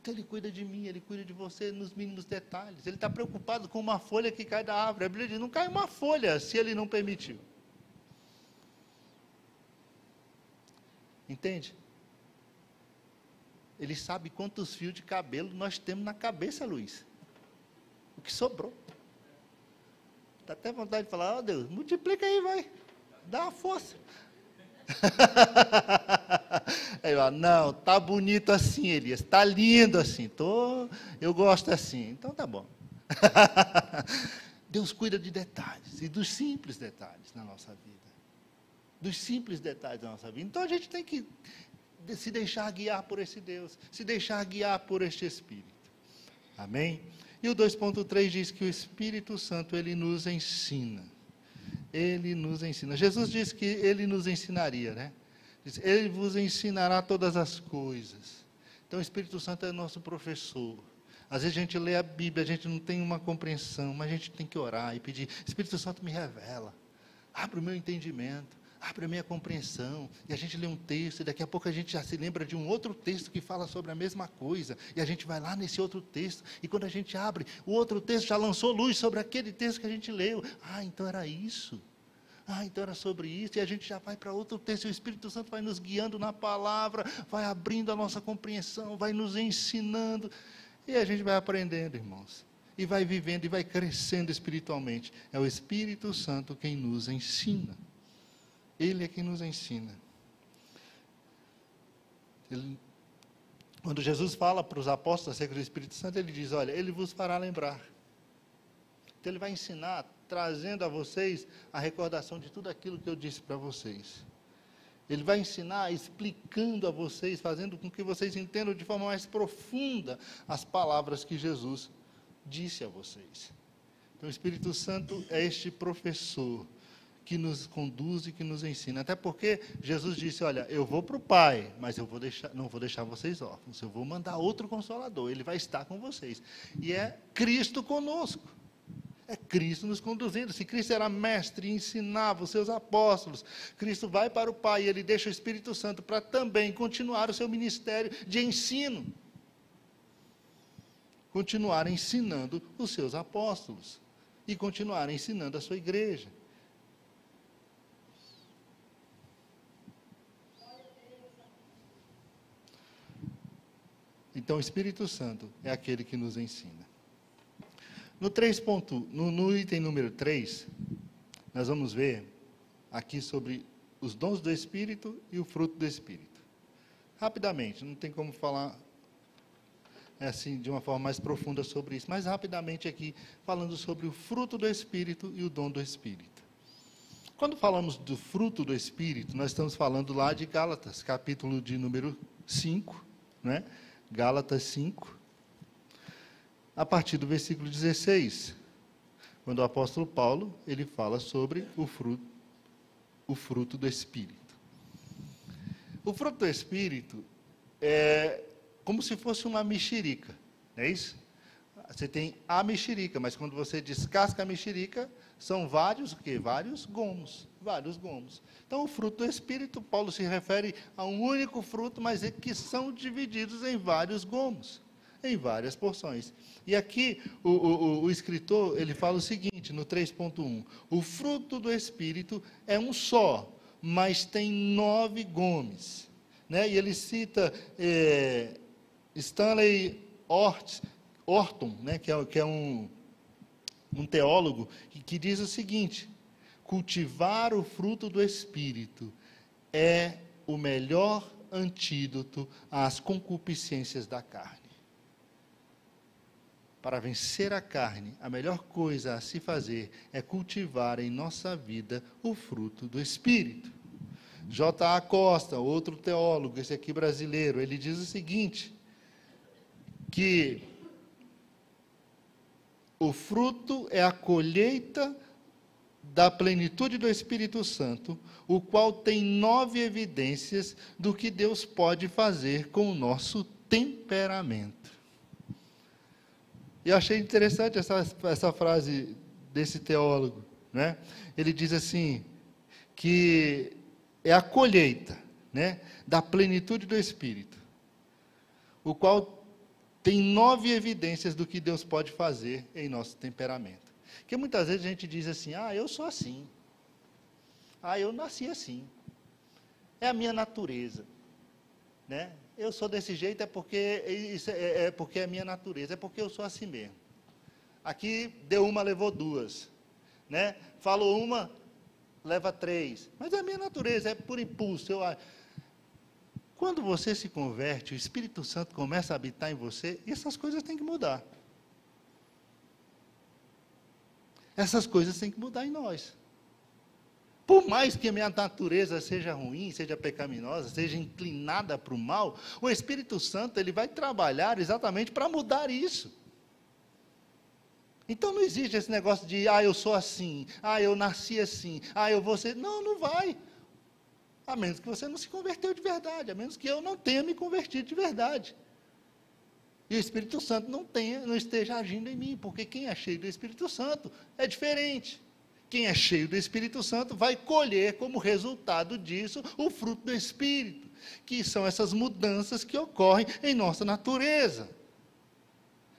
[SPEAKER 1] Então Ele cuida de mim, Ele cuida de você nos mínimos detalhes. Ele está preocupado com uma folha que cai da árvore. A Bíblia diz: não cai uma folha se Ele não permitiu. Entende? Ele sabe quantos fios de cabelo nós temos na cabeça, Luiz. O que sobrou. Dá até vontade de falar: Deus, multiplica aí, vai. Dá uma força. Aí eu, não, tá bonito assim, Elias, tá lindo assim, eu gosto assim, então tá bom. Deus cuida de detalhes, e dos simples detalhes na nossa vida, então a gente tem que se deixar guiar por esse Deus, se deixar guiar por este Espírito, amém? E o 2.3 diz que o Espírito Santo, ele nos ensina. Jesus disse que Ele nos ensinaria, né? Diz: Ele vos ensinará todas as coisas. Então o Espírito Santo é nosso professor. Às vezes a gente lê a Bíblia, a gente não tem uma compreensão, mas a gente tem que orar e pedir: Espírito Santo, me revela, abre o meu entendimento, abre a minha compreensão. E a gente lê um texto, e daqui a pouco a gente já se lembra de um outro texto que fala sobre a mesma coisa, e a gente vai lá nesse outro texto, e quando a gente abre, o outro texto já lançou luz sobre aquele texto que a gente leu. Então era isso. Então era sobre isso, e a gente já vai para outro texto, e o Espírito Santo vai nos guiando na palavra, vai abrindo a nossa compreensão, vai nos ensinando, e a gente vai aprendendo, irmãos, e vai vivendo, e vai crescendo espiritualmente. É o Espírito Santo quem nos ensina. Ele é quem nos ensina. Quando Jesus fala para os apóstolos acerca do Espírito Santo, ele diz: olha, ele vos fará lembrar. Então ele vai ensinar, trazendo a vocês a recordação de tudo aquilo que eu disse para vocês. Ele vai ensinar, explicando a vocês, fazendo com que vocês entendam de forma mais profunda as palavras que Jesus disse a vocês. Então o Espírito Santo é este professor que nos conduz e que nos ensina. Até porque Jesus disse: olha, eu vou para o Pai, mas não vou deixar vocês órfãos, eu vou mandar outro Consolador, Ele vai estar com vocês. E é Cristo conosco. É Cristo nos conduzindo. Se Cristo era mestre e ensinava os seus apóstolos, Cristo vai para o Pai e Ele deixa o Espírito Santo para também continuar o seu ministério de ensino. Continuar ensinando os seus apóstolos. E continuar ensinando a sua igreja. Então, o Espírito Santo é aquele que nos ensina. No item número 3, nós vamos ver aqui sobre os dons do Espírito e o fruto do Espírito. Rapidamente, não tem como falar assim de uma forma mais profunda sobre isso, mas rapidamente aqui, falando sobre o fruto do Espírito e o dom do Espírito. Quando falamos do fruto do Espírito, nós estamos falando lá de Gálatas, capítulo de número 5, né? Gálatas 5, a partir do versículo 16, quando o apóstolo Paulo, ele fala sobre o fruto do Espírito. O fruto do Espírito é como se fosse uma mexerica, não é isso? Você tem a mexerica, mas quando você descasca a mexerica, são vários o quê? Vários gomos. Então, o fruto do Espírito, Paulo se refere a um único fruto, mas que são divididos em vários gomos, em várias porções. E aqui, o escritor, ele fala o seguinte, no 3.1, o fruto do Espírito é um só, mas tem 9 gomes. Né? E ele cita Stanley Orton, né? que é um teólogo, que diz o seguinte: cultivar o fruto do Espírito é o melhor antídoto às concupiscências da carne. Para vencer a carne, a melhor coisa a se fazer é cultivar em nossa vida o fruto do Espírito. J.A. Costa, outro teólogo, esse aqui brasileiro, ele diz o seguinte, que o fruto é a colheita da plenitude do Espírito Santo, o qual tem 9 evidências do que Deus pode fazer com o nosso temperamento. E eu achei interessante essa frase desse teólogo, né? Ele diz assim, que é a colheita, né, da plenitude do Espírito, o qual tem 9 evidências do que Deus pode fazer em nosso temperamento. Porque muitas vezes a gente diz assim, eu sou assim, eu nasci assim, é a minha natureza, né? Eu sou desse jeito porque é a minha natureza, é porque eu sou assim mesmo. Aqui deu uma, levou 2, né? Falou uma, leva 3, mas é a minha natureza, é por impulso. Quando você se converte, o Espírito Santo começa a habitar em você, e essas coisas têm que mudar. Essas coisas têm que mudar em nós. Por mais que a minha natureza seja ruim, seja pecaminosa, seja inclinada para o mal, o Espírito Santo ele vai trabalhar exatamente para mudar isso. Então não existe esse negócio de, eu sou assim, eu nasci assim, eu vou ser... Não, não vai. A menos que você não se converteu de verdade, a menos que eu não tenha me convertido de verdade. E o Espírito Santo não esteja agindo em mim, porque quem é cheio do Espírito Santo é diferente. Quem é cheio do Espírito Santo vai colher como resultado disso o fruto do Espírito, que são essas mudanças que ocorrem em nossa natureza.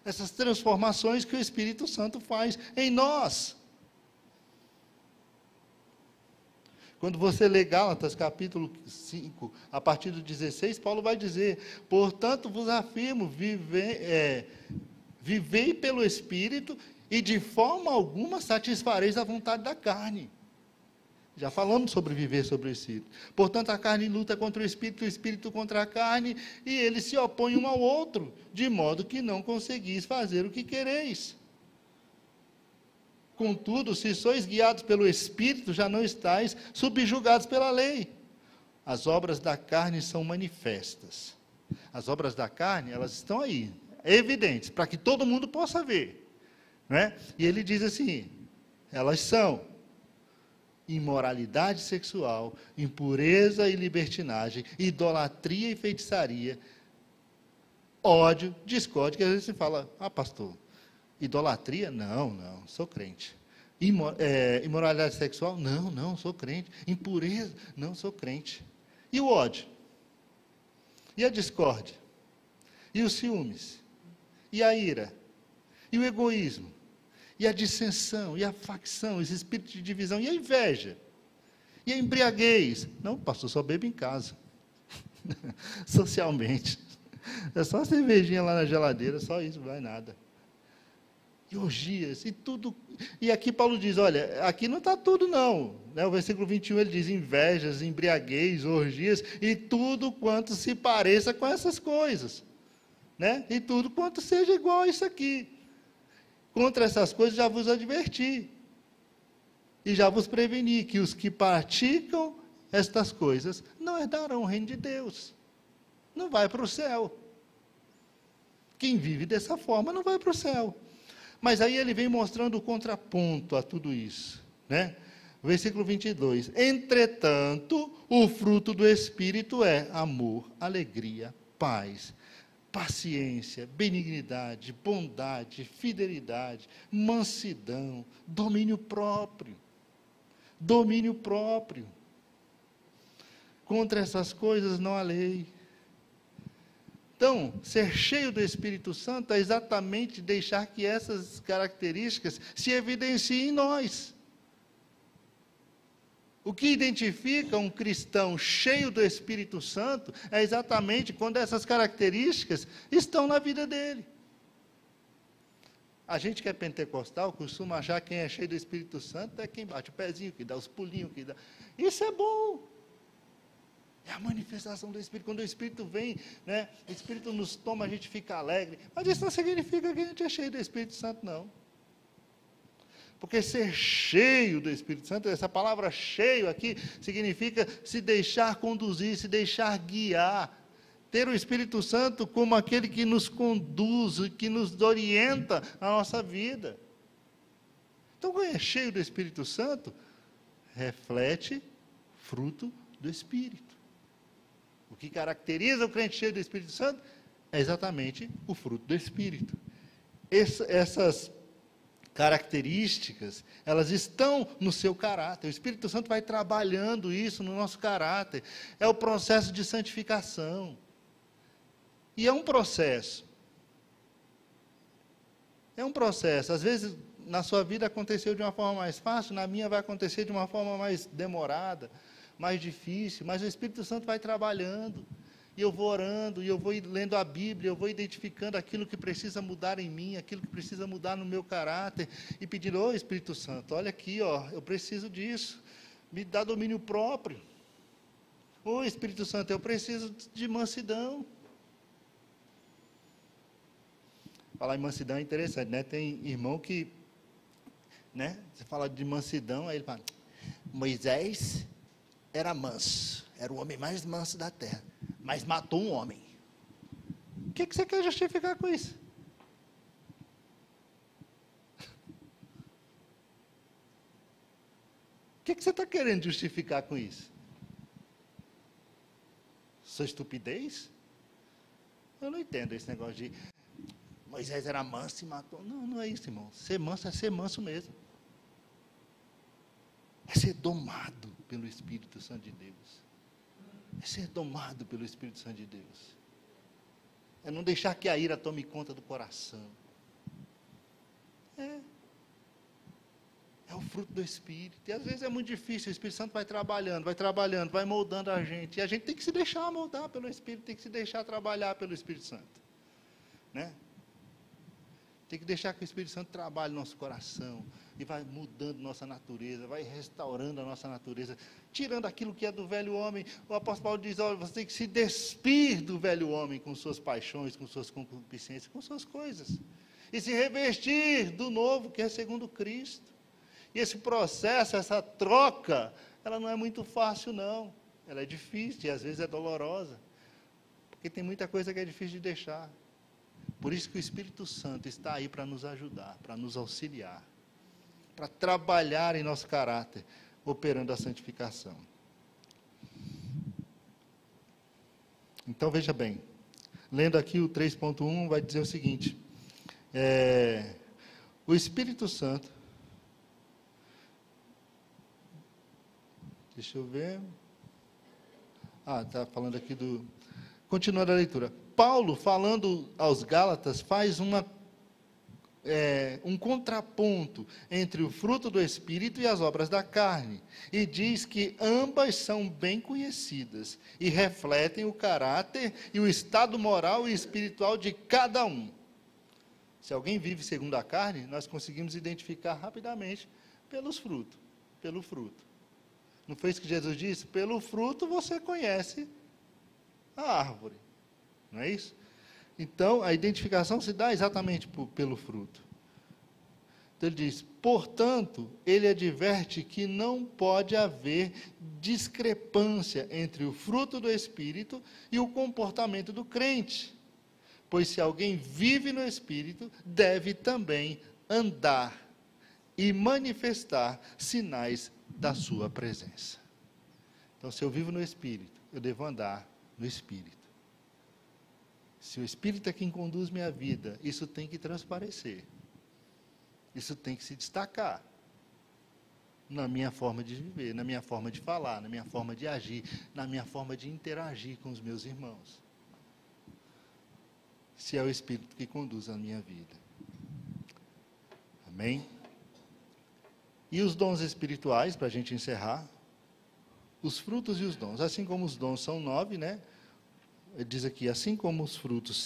[SPEAKER 1] Essas transformações que o Espírito Santo faz em nós. Quando você lê Gálatas, capítulo 5, a partir do 16, Paulo vai dizer, portanto vos afirmo, vivei pelo Espírito e de forma alguma satisfareis a vontade da carne. Já falamos sobre viver sobre o Espírito. Portanto, a carne luta contra o Espírito contra a carne, e eles se opõem um ao outro, de modo que não conseguis fazer o que quereis. Contudo, se sois guiados pelo Espírito, já não estáis subjugados pela lei. As obras da carne são manifestas. As obras da carne, elas estão aí, evidentes, para que todo mundo possa ver. Né? E ele diz assim, elas são imoralidade sexual, impureza e libertinagem, idolatria e feitiçaria, ódio, discórdia, que às vezes se fala, pastor, idolatria? Não, sou crente. Imoralidade sexual? Não, sou crente. Impureza? Não, sou crente. E o ódio? E a discórdia? E os ciúmes? E a ira? E o egoísmo? E a dissensão? E a facção? Esse espírito de divisão? E a inveja? E a embriaguez? Não, pastor, só bebo em casa. Socialmente. É só uma cervejinha lá na geladeira, só isso, não vai nada. E orgias, e tudo. E aqui Paulo diz, olha, aqui não está tudo não. Né? O versículo 21, ele diz, invejas, embriaguez, orgias, e tudo quanto se pareça com essas coisas. Né? E tudo quanto seja igual a isso aqui. Contra essas coisas já vos adverti. E já vos preveni que os que praticam estas coisas não herdarão o reino de Deus. Não vai para o céu. Quem vive dessa forma não vai para o céu. Mas aí ele vem mostrando o contraponto a tudo isso, né? Versículo 22. Entretanto, o fruto do Espírito é amor, alegria, paz, paciência, benignidade, bondade, fidelidade, mansidão, domínio próprio. Domínio próprio. Contra essas coisas não há lei. Então, ser cheio do Espírito Santo é exatamente deixar que essas características se evidenciem em nós. O que identifica um cristão cheio do Espírito Santo é exatamente quando essas características estão na vida dele. A gente que é pentecostal costuma achar que quem é cheio do Espírito Santo é quem bate o pezinho, que dá os pulinhos, que dá... Isso é bom. É a manifestação do Espírito. Quando o Espírito vem, né, o Espírito nos toma, a gente fica alegre. Mas isso não significa que a gente é cheio do Espírito Santo, não. Porque ser cheio do Espírito Santo, essa palavra cheio aqui, significa se deixar conduzir, se deixar guiar. Ter o Espírito Santo como aquele que nos conduz, que nos orienta na nossa vida. Então, quem é cheio do Espírito Santo, reflete fruto do Espírito. O que caracteriza o crente cheio do Espírito Santo é exatamente o fruto do Espírito. Essas características, elas estão no seu caráter. O Espírito Santo vai trabalhando isso no nosso caráter. É o processo de santificação. E é um processo. É um processo. Às vezes, na sua vida aconteceu de uma forma mais fácil, na minha vai acontecer de uma forma mais demorada, mais difícil, mas o Espírito Santo vai trabalhando, e eu vou orando, e eu vou lendo a Bíblia, eu vou identificando aquilo que precisa mudar em mim, aquilo que precisa mudar no meu caráter, e pedindo, ô Espírito Santo, olha aqui, ó, eu preciso disso, me dá domínio próprio. Ô Espírito Santo, eu preciso de mansidão. Falar em mansidão é interessante, né? Tem irmão que, né, você fala de mansidão, aí ele fala, Moisés era manso, era o homem mais manso da terra, mas matou um homem. O que você quer justificar com isso? O que você está querendo justificar com isso? Sua estupidez? Eu não entendo esse negócio de Moisés era manso e matou. Não, não é isso, irmão. Ser manso é ser manso mesmo. É ser domado pelo Espírito Santo de Deus. É ser domado pelo Espírito Santo de Deus. É não deixar que a ira tome conta do coração. É o fruto do Espírito. E às vezes é muito difícil. O Espírito Santo vai trabalhando, vai moldando a gente. E a gente tem que se deixar moldar pelo Espírito, tem que se deixar trabalhar pelo Espírito Santo. Né? Tem que deixar que o Espírito Santo trabalhe no nosso coração e vai mudando nossa natureza, vai restaurando a nossa natureza, tirando aquilo que é do velho homem. O apóstolo Paulo diz, olha, você tem que se despir do velho homem com suas paixões, com suas concupiscências, com suas coisas, e se revestir do novo, que é segundo Cristo. E esse processo, essa troca, ela não é muito fácil, não. Ela é difícil e às vezes é dolorosa, porque tem muita coisa que é difícil de deixar. Por isso que o Espírito Santo está aí para nos ajudar, para nos auxiliar, para trabalhar em nosso caráter, operando a santificação. Então, veja bem, lendo aqui o 3.1, vai dizer o seguinte, o Espírito Santo, deixa eu ver, está falando aqui do, continuando a leitura, Paulo, falando aos Gálatas, faz uma um contraponto entre o fruto do Espírito e as obras da carne, e diz que ambas são bem conhecidas e refletem o caráter e o estado moral e espiritual de cada um. Se alguém vive segundo a carne, nós conseguimos identificar rapidamente pelo fruto. Não foi isso que Jesus disse? Pelo fruto você conhece a árvore, não é isso? Então, a identificação se dá exatamente pelo fruto. Então, ele diz, portanto, ele adverte que não pode haver discrepância entre o fruto do Espírito e o comportamento do crente. Pois se alguém vive no Espírito, deve também andar e manifestar sinais da sua presença. Então, se eu vivo no Espírito, eu devo andar no Espírito. Se o Espírito é quem conduz minha vida, isso tem que transparecer. Isso tem que se destacar na minha forma de viver, na minha forma de falar, na minha forma de agir, na minha forma de interagir com os meus irmãos. Se é o Espírito que conduz a minha vida. Amém? E os dons espirituais, para a gente encerrar, os frutos e os dons. Assim como os dons são 9, né? Ele diz aqui, assim como os frutos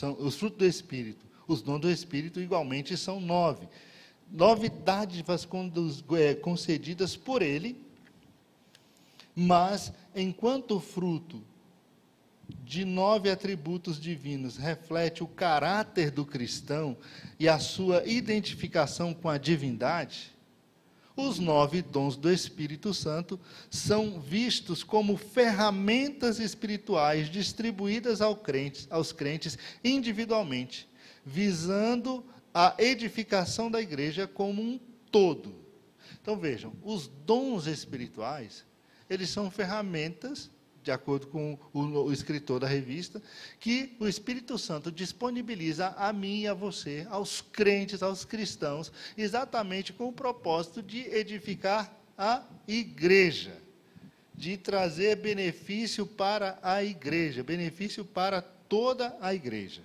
[SPEAKER 1] do Espírito, os dons do Espírito igualmente são 9. 9 dádivas concedidas por ele, mas enquanto o fruto de 9 atributos divinos reflete o caráter do cristão e a sua identificação com a divindade, os 9 dons do Espírito Santo são vistos como ferramentas espirituais distribuídas aos crentes individualmente, visando a edificação da igreja como um todo. Então vejam, os dons espirituais, eles são ferramentas, de acordo com o escritor da revista, que o Espírito Santo disponibiliza a mim e a você, aos crentes, aos cristãos, exatamente com o propósito de edificar a igreja, de trazer benefício para a igreja, benefício para toda a igreja.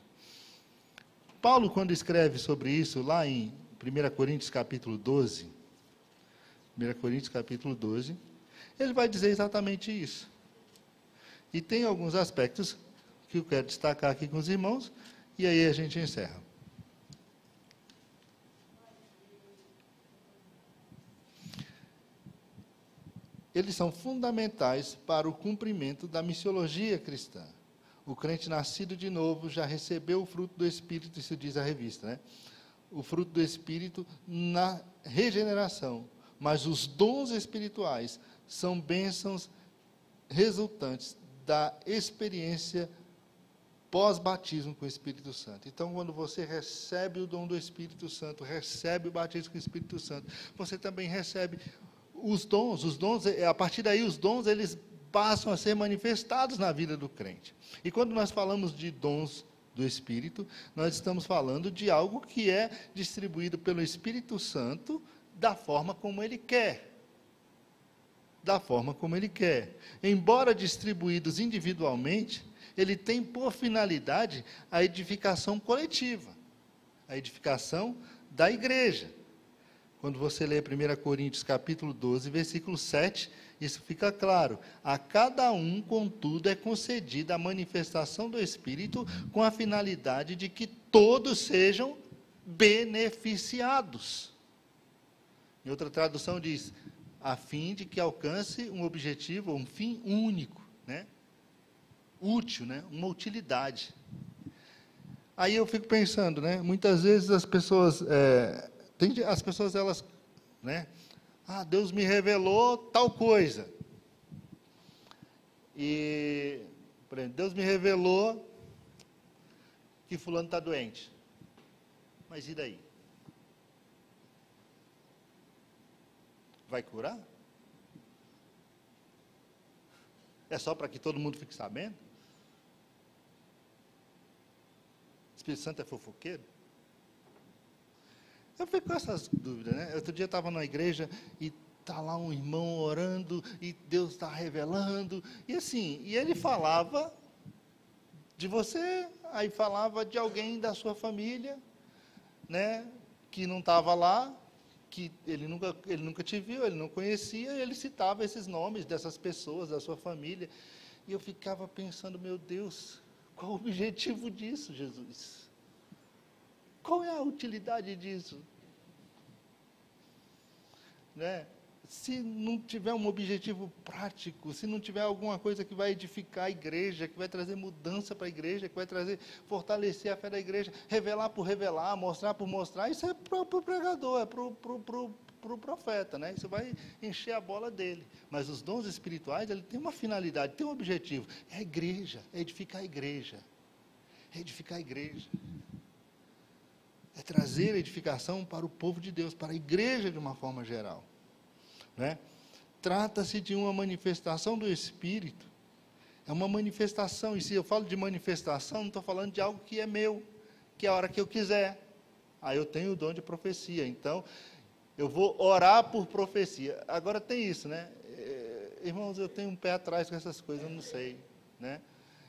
[SPEAKER 1] Paulo, quando escreve sobre isso, lá em 1 Coríntios capítulo 12, 1 Coríntios capítulo 12, ele vai dizer exatamente isso. E tem alguns aspectos que eu quero destacar aqui com os irmãos, e aí a gente encerra. Eles são fundamentais para o cumprimento da missiologia cristã. O crente nascido de novo já recebeu o fruto do Espírito, isso diz a revista, né? O fruto do Espírito na regeneração. Mas os dons espirituais são bênçãos resultantes da experiência pós-batismo com o Espírito Santo. Então, quando você recebe o dom do Espírito Santo, recebe o batismo com o Espírito Santo, você também recebe os dons, a partir daí os dons, eles passam a ser manifestados na vida do crente. E quando nós falamos de dons do Espírito, nós estamos falando de algo que é distribuído pelo Espírito Santo da forma como ele quer. Da forma como ele quer. Embora distribuídos individualmente, ele tem por finalidade a edificação coletiva, a edificação da igreja. Quando você lê 1 Coríntios capítulo 12, versículo 7, isso fica claro. A cada um, contudo, é concedida a manifestação do Espírito com a finalidade de que todos sejam beneficiados. Em outra tradução diz, a fim de que alcance um objetivo, um fim único, né? Útil, né? Uma utilidade. Aí eu fico pensando, né? Muitas vezes as pessoas, elas, né? Ah, Deus me revelou tal coisa. E, por exemplo, Deus me revelou que fulano está doente. Mas e daí? Vai curar? É só para que todo mundo fique sabendo? O Espírito Santo é fofoqueiro? Eu fico com essas dúvidas, né? Outro dia eu estava na igreja e está lá um irmão orando e Deus está revelando. E assim, e ele falava de você, aí falava de alguém da sua família, né? que não estava lá, que ele nunca te viu, ele não conhecia, e ele citava esses nomes dessas pessoas, da sua família. E eu ficava pensando, meu Deus, qual o objetivo disso, Jesus? Qual é a utilidade disso? Né? Se não tiver um objetivo prático, se não tiver alguma coisa que vai edificar a igreja, que vai trazer mudança para a igreja, que vai fortalecer a fé da igreja, revelar por revelar, mostrar por mostrar, isso é para o pregador, é para o profeta, né? Isso vai encher a bola dele. Mas os dons espirituais, ele tem uma finalidade, tem um objetivo, é a igreja, é edificar a igreja, é edificar a igreja. É trazer edificação para o povo de Deus, para a igreja de uma forma geral. Né? Trata-se de uma manifestação do Espírito, é uma manifestação, e se eu falo de manifestação, não estou falando de algo que é meu, que é a hora que eu quiser. Aí eu tenho o dom de profecia, então, eu vou orar por profecia. Agora tem isso, né? Irmãos, eu tenho um pé atrás com essas coisas, eu não sei, né?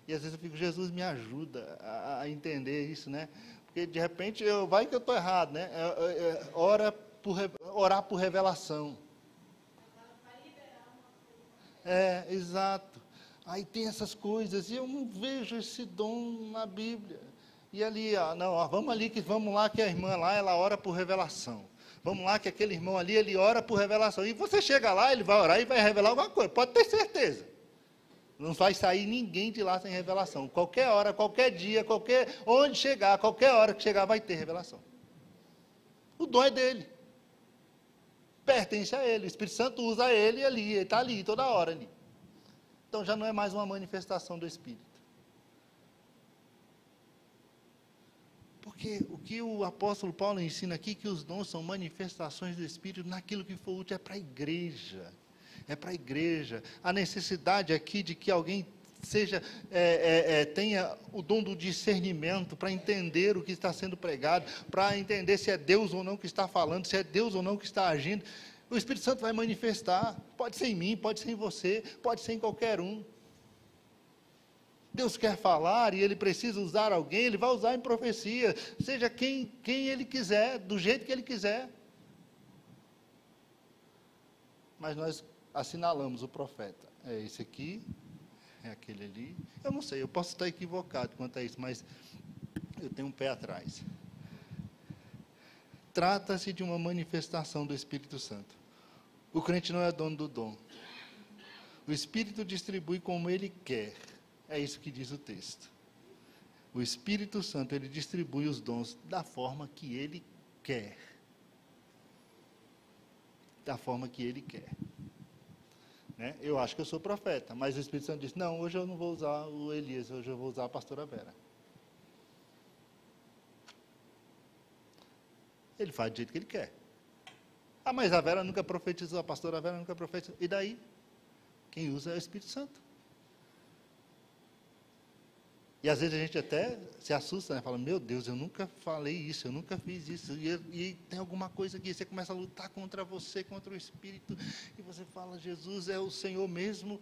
[SPEAKER 1] E às vezes eu fico, Jesus me ajuda a entender isso, né? Porque de repente, vai que eu estou errado, né? Orar por revelação. Exato. Aí tem essas coisas, e eu não vejo esse dom na Bíblia. E ali, vamos lá que a irmã lá, ela ora por revelação. Vamos lá que aquele irmão ali, ele ora por revelação. E você chega lá, ele vai orar e vai revelar alguma coisa, pode ter certeza. Não vai sair ninguém de lá sem revelação. Qualquer hora, qualquer dia, onde chegar, qualquer hora que chegar, vai ter revelação. O dom é dele. Pertence a ele. O Espírito Santo usa ele ali, ele está ali, toda hora ali. Então já não é mais uma manifestação do Espírito. Porque o que o apóstolo Paulo ensina aqui, que os dons são manifestações do Espírito naquilo que for útil, é para a igreja. É para a igreja. A necessidade aqui de que alguém tenha o dom do discernimento para entender o que está sendo pregado, para entender se é Deus ou não que está falando, se é Deus ou não que está agindo. O Espírito Santo vai manifestar, pode ser em mim, pode ser em você, pode ser em qualquer um. Deus quer falar e Ele precisa usar alguém, Ele vai usar em profecia, seja quem Ele quiser, do jeito que Ele quiser. Mas nós assinalamos o profeta, é esse aqui, é aquele ali, eu não sei, eu posso estar equivocado quanto a isso, mas eu tenho um pé atrás. Trata-se de uma manifestação do Espírito Santo. O crente não é dono do dom. O Espírito distribui como ele quer, é isso que diz o texto. O Espírito Santo, ele distribui os dons da forma que ele quer. Da forma que ele quer. Né? Eu acho que eu sou profeta, mas o Espírito Santo disse, não, hoje eu não vou usar o Elias, hoje eu vou usar a pastora Vera. Ele faz do jeito que ele quer. Ah, mas a Vera nunca profetizou, a pastora Vera nunca profetizou. E daí? Quem usa é o Espírito Santo. E às vezes a gente até se assusta, né? Fala, meu Deus, eu nunca falei isso, eu nunca fiz isso. E tem alguma coisa que você começa a lutar contra você, contra o Espírito, e você fala, Jesus é o Senhor mesmo.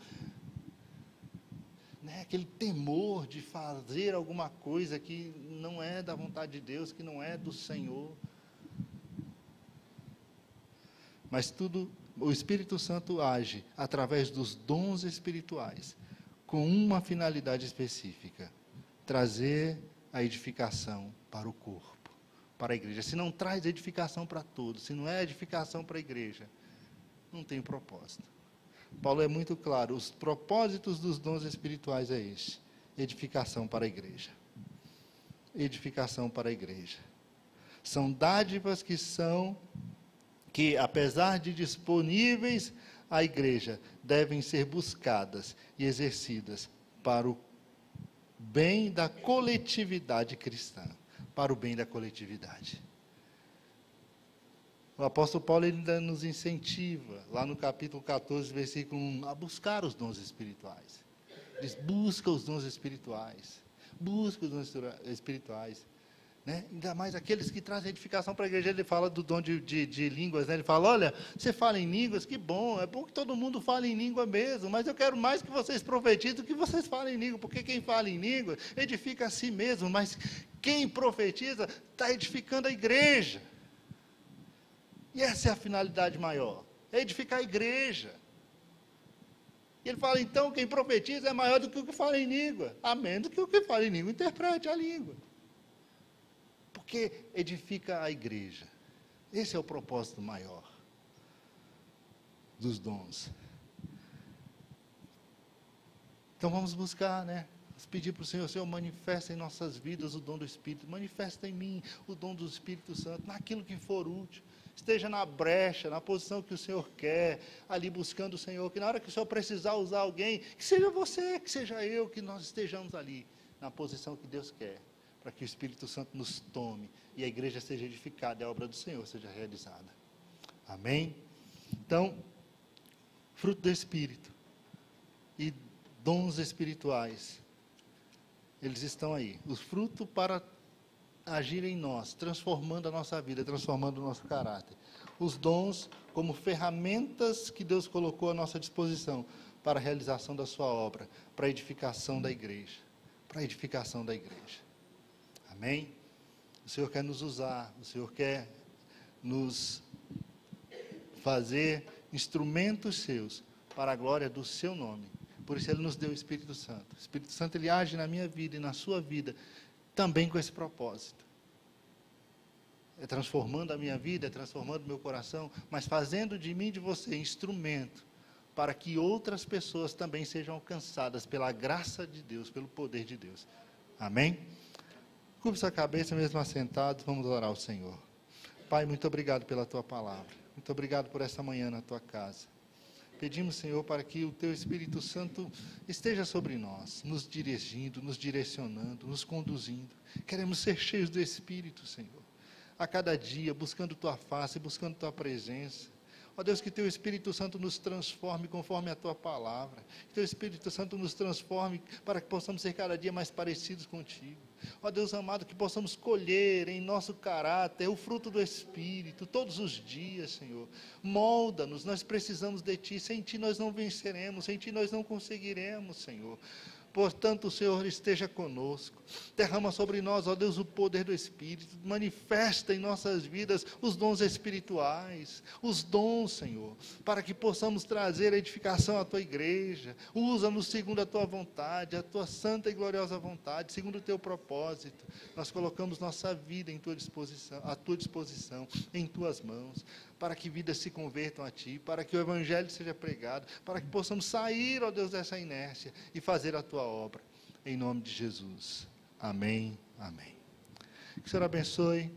[SPEAKER 1] Né? Aquele temor de fazer alguma coisa que não é da vontade de Deus, que não é do Senhor. Mas o Espírito Santo age através dos dons espirituais, com uma finalidade específica: trazer a edificação para o corpo, para a igreja. Se não traz edificação para todos, se não é edificação para a igreja, não tem propósito. Paulo é muito claro, os propósitos dos dons espirituais é esse: edificação para a igreja. Edificação para a igreja. São dádivas que, apesar de disponíveis à igreja, devem ser buscadas e exercidas para o bem da coletividade cristã, para o bem da coletividade. O apóstolo Paulo ainda nos incentiva, lá no capítulo 14, versículo 1, a buscar os dons espirituais. Diz, busca os dons espirituais. Busca os dons espirituais. Né? Ainda mais aqueles que trazem edificação para a igreja. Ele fala do dom de línguas, né? Ele fala, olha, você fala em línguas, que bom, é bom que todo mundo fale em língua mesmo, mas eu quero mais que vocês profetizem do que vocês falem em língua, porque quem fala em língua edifica a si mesmo, mas quem profetiza está edificando a igreja. E essa é a finalidade maior, é edificar a igreja. E ele fala, então, quem profetiza é maior do que o que fala em língua, a menos que o que fala em língua interprete a língua. Porque edifica a igreja. Esse é o propósito maior dos dons. Então vamos buscar, né? Vamos pedir para o Senhor, Senhor, manifesta em nossas vidas o dom do Espírito, manifesta em mim o dom do Espírito Santo, naquilo que for útil. Esteja na brecha, na posição que o Senhor quer, ali buscando o Senhor, que na hora que o Senhor precisar usar alguém, que seja você, que seja eu, que nós estejamos ali, na posição que Deus quer, para que o Espírito Santo nos tome e a igreja seja edificada e a obra do Senhor seja realizada. Amém? Então, fruto do Espírito e dons espirituais, eles estão aí. Os frutos para agir em nós, transformando a nossa vida, transformando o nosso caráter. Os dons como ferramentas que Deus colocou à nossa disposição para a realização da sua obra, para a edificação da igreja. Para a edificação da igreja. Amém? O Senhor quer nos usar, o Senhor quer nos fazer instrumentos seus para a glória do seu nome. Por isso Ele nos deu o Espírito Santo. O Espírito Santo, Ele age na minha vida e na sua vida, também com esse propósito. É transformando a minha vida, é transformando o meu coração, mas fazendo de mim e de você instrumento para que outras pessoas também sejam alcançadas pela graça de Deus, pelo poder de Deus. Amém? Curva sua cabeça, mesmo assentado, vamos orar ao Senhor. Pai, muito obrigado pela Tua palavra. Muito obrigado por essa manhã na Tua casa. Pedimos, Senhor, para que o Teu Espírito Santo esteja sobre nós, nos dirigindo, nos direcionando, nos conduzindo. Queremos ser cheios do Espírito, Senhor. A cada dia, buscando Tua face, buscando Tua presença. Ó Deus, que Teu Espírito Santo nos transforme conforme a Tua palavra. Que Teu Espírito Santo nos transforme para que possamos ser cada dia mais parecidos contigo. Ó Deus amado, que possamos colher em nosso caráter o fruto do Espírito todos os dias, Senhor. Molda-nos, nós precisamos de Ti. Sem Ti nós não venceremos, sem Ti nós não conseguiremos, Senhor. Portanto, o Senhor esteja conosco. Derrama sobre nós, ó Deus, o poder do Espírito. Manifesta em nossas vidas os dons espirituais. Os dons, Senhor, para que possamos trazer edificação à Tua igreja. Usa-nos segundo a Tua vontade, a Tua santa e gloriosa vontade, segundo o Teu propósito. Nós colocamos nossa vida em Tua disposição, à Tua disposição, em Tuas mãos, para que vidas se convertam a Ti, para que o Evangelho seja pregado, para que possamos sair, ó Deus, dessa inércia e fazer a Tua obra, em nome de Jesus. Amém, amém. Que o Senhor abençoe.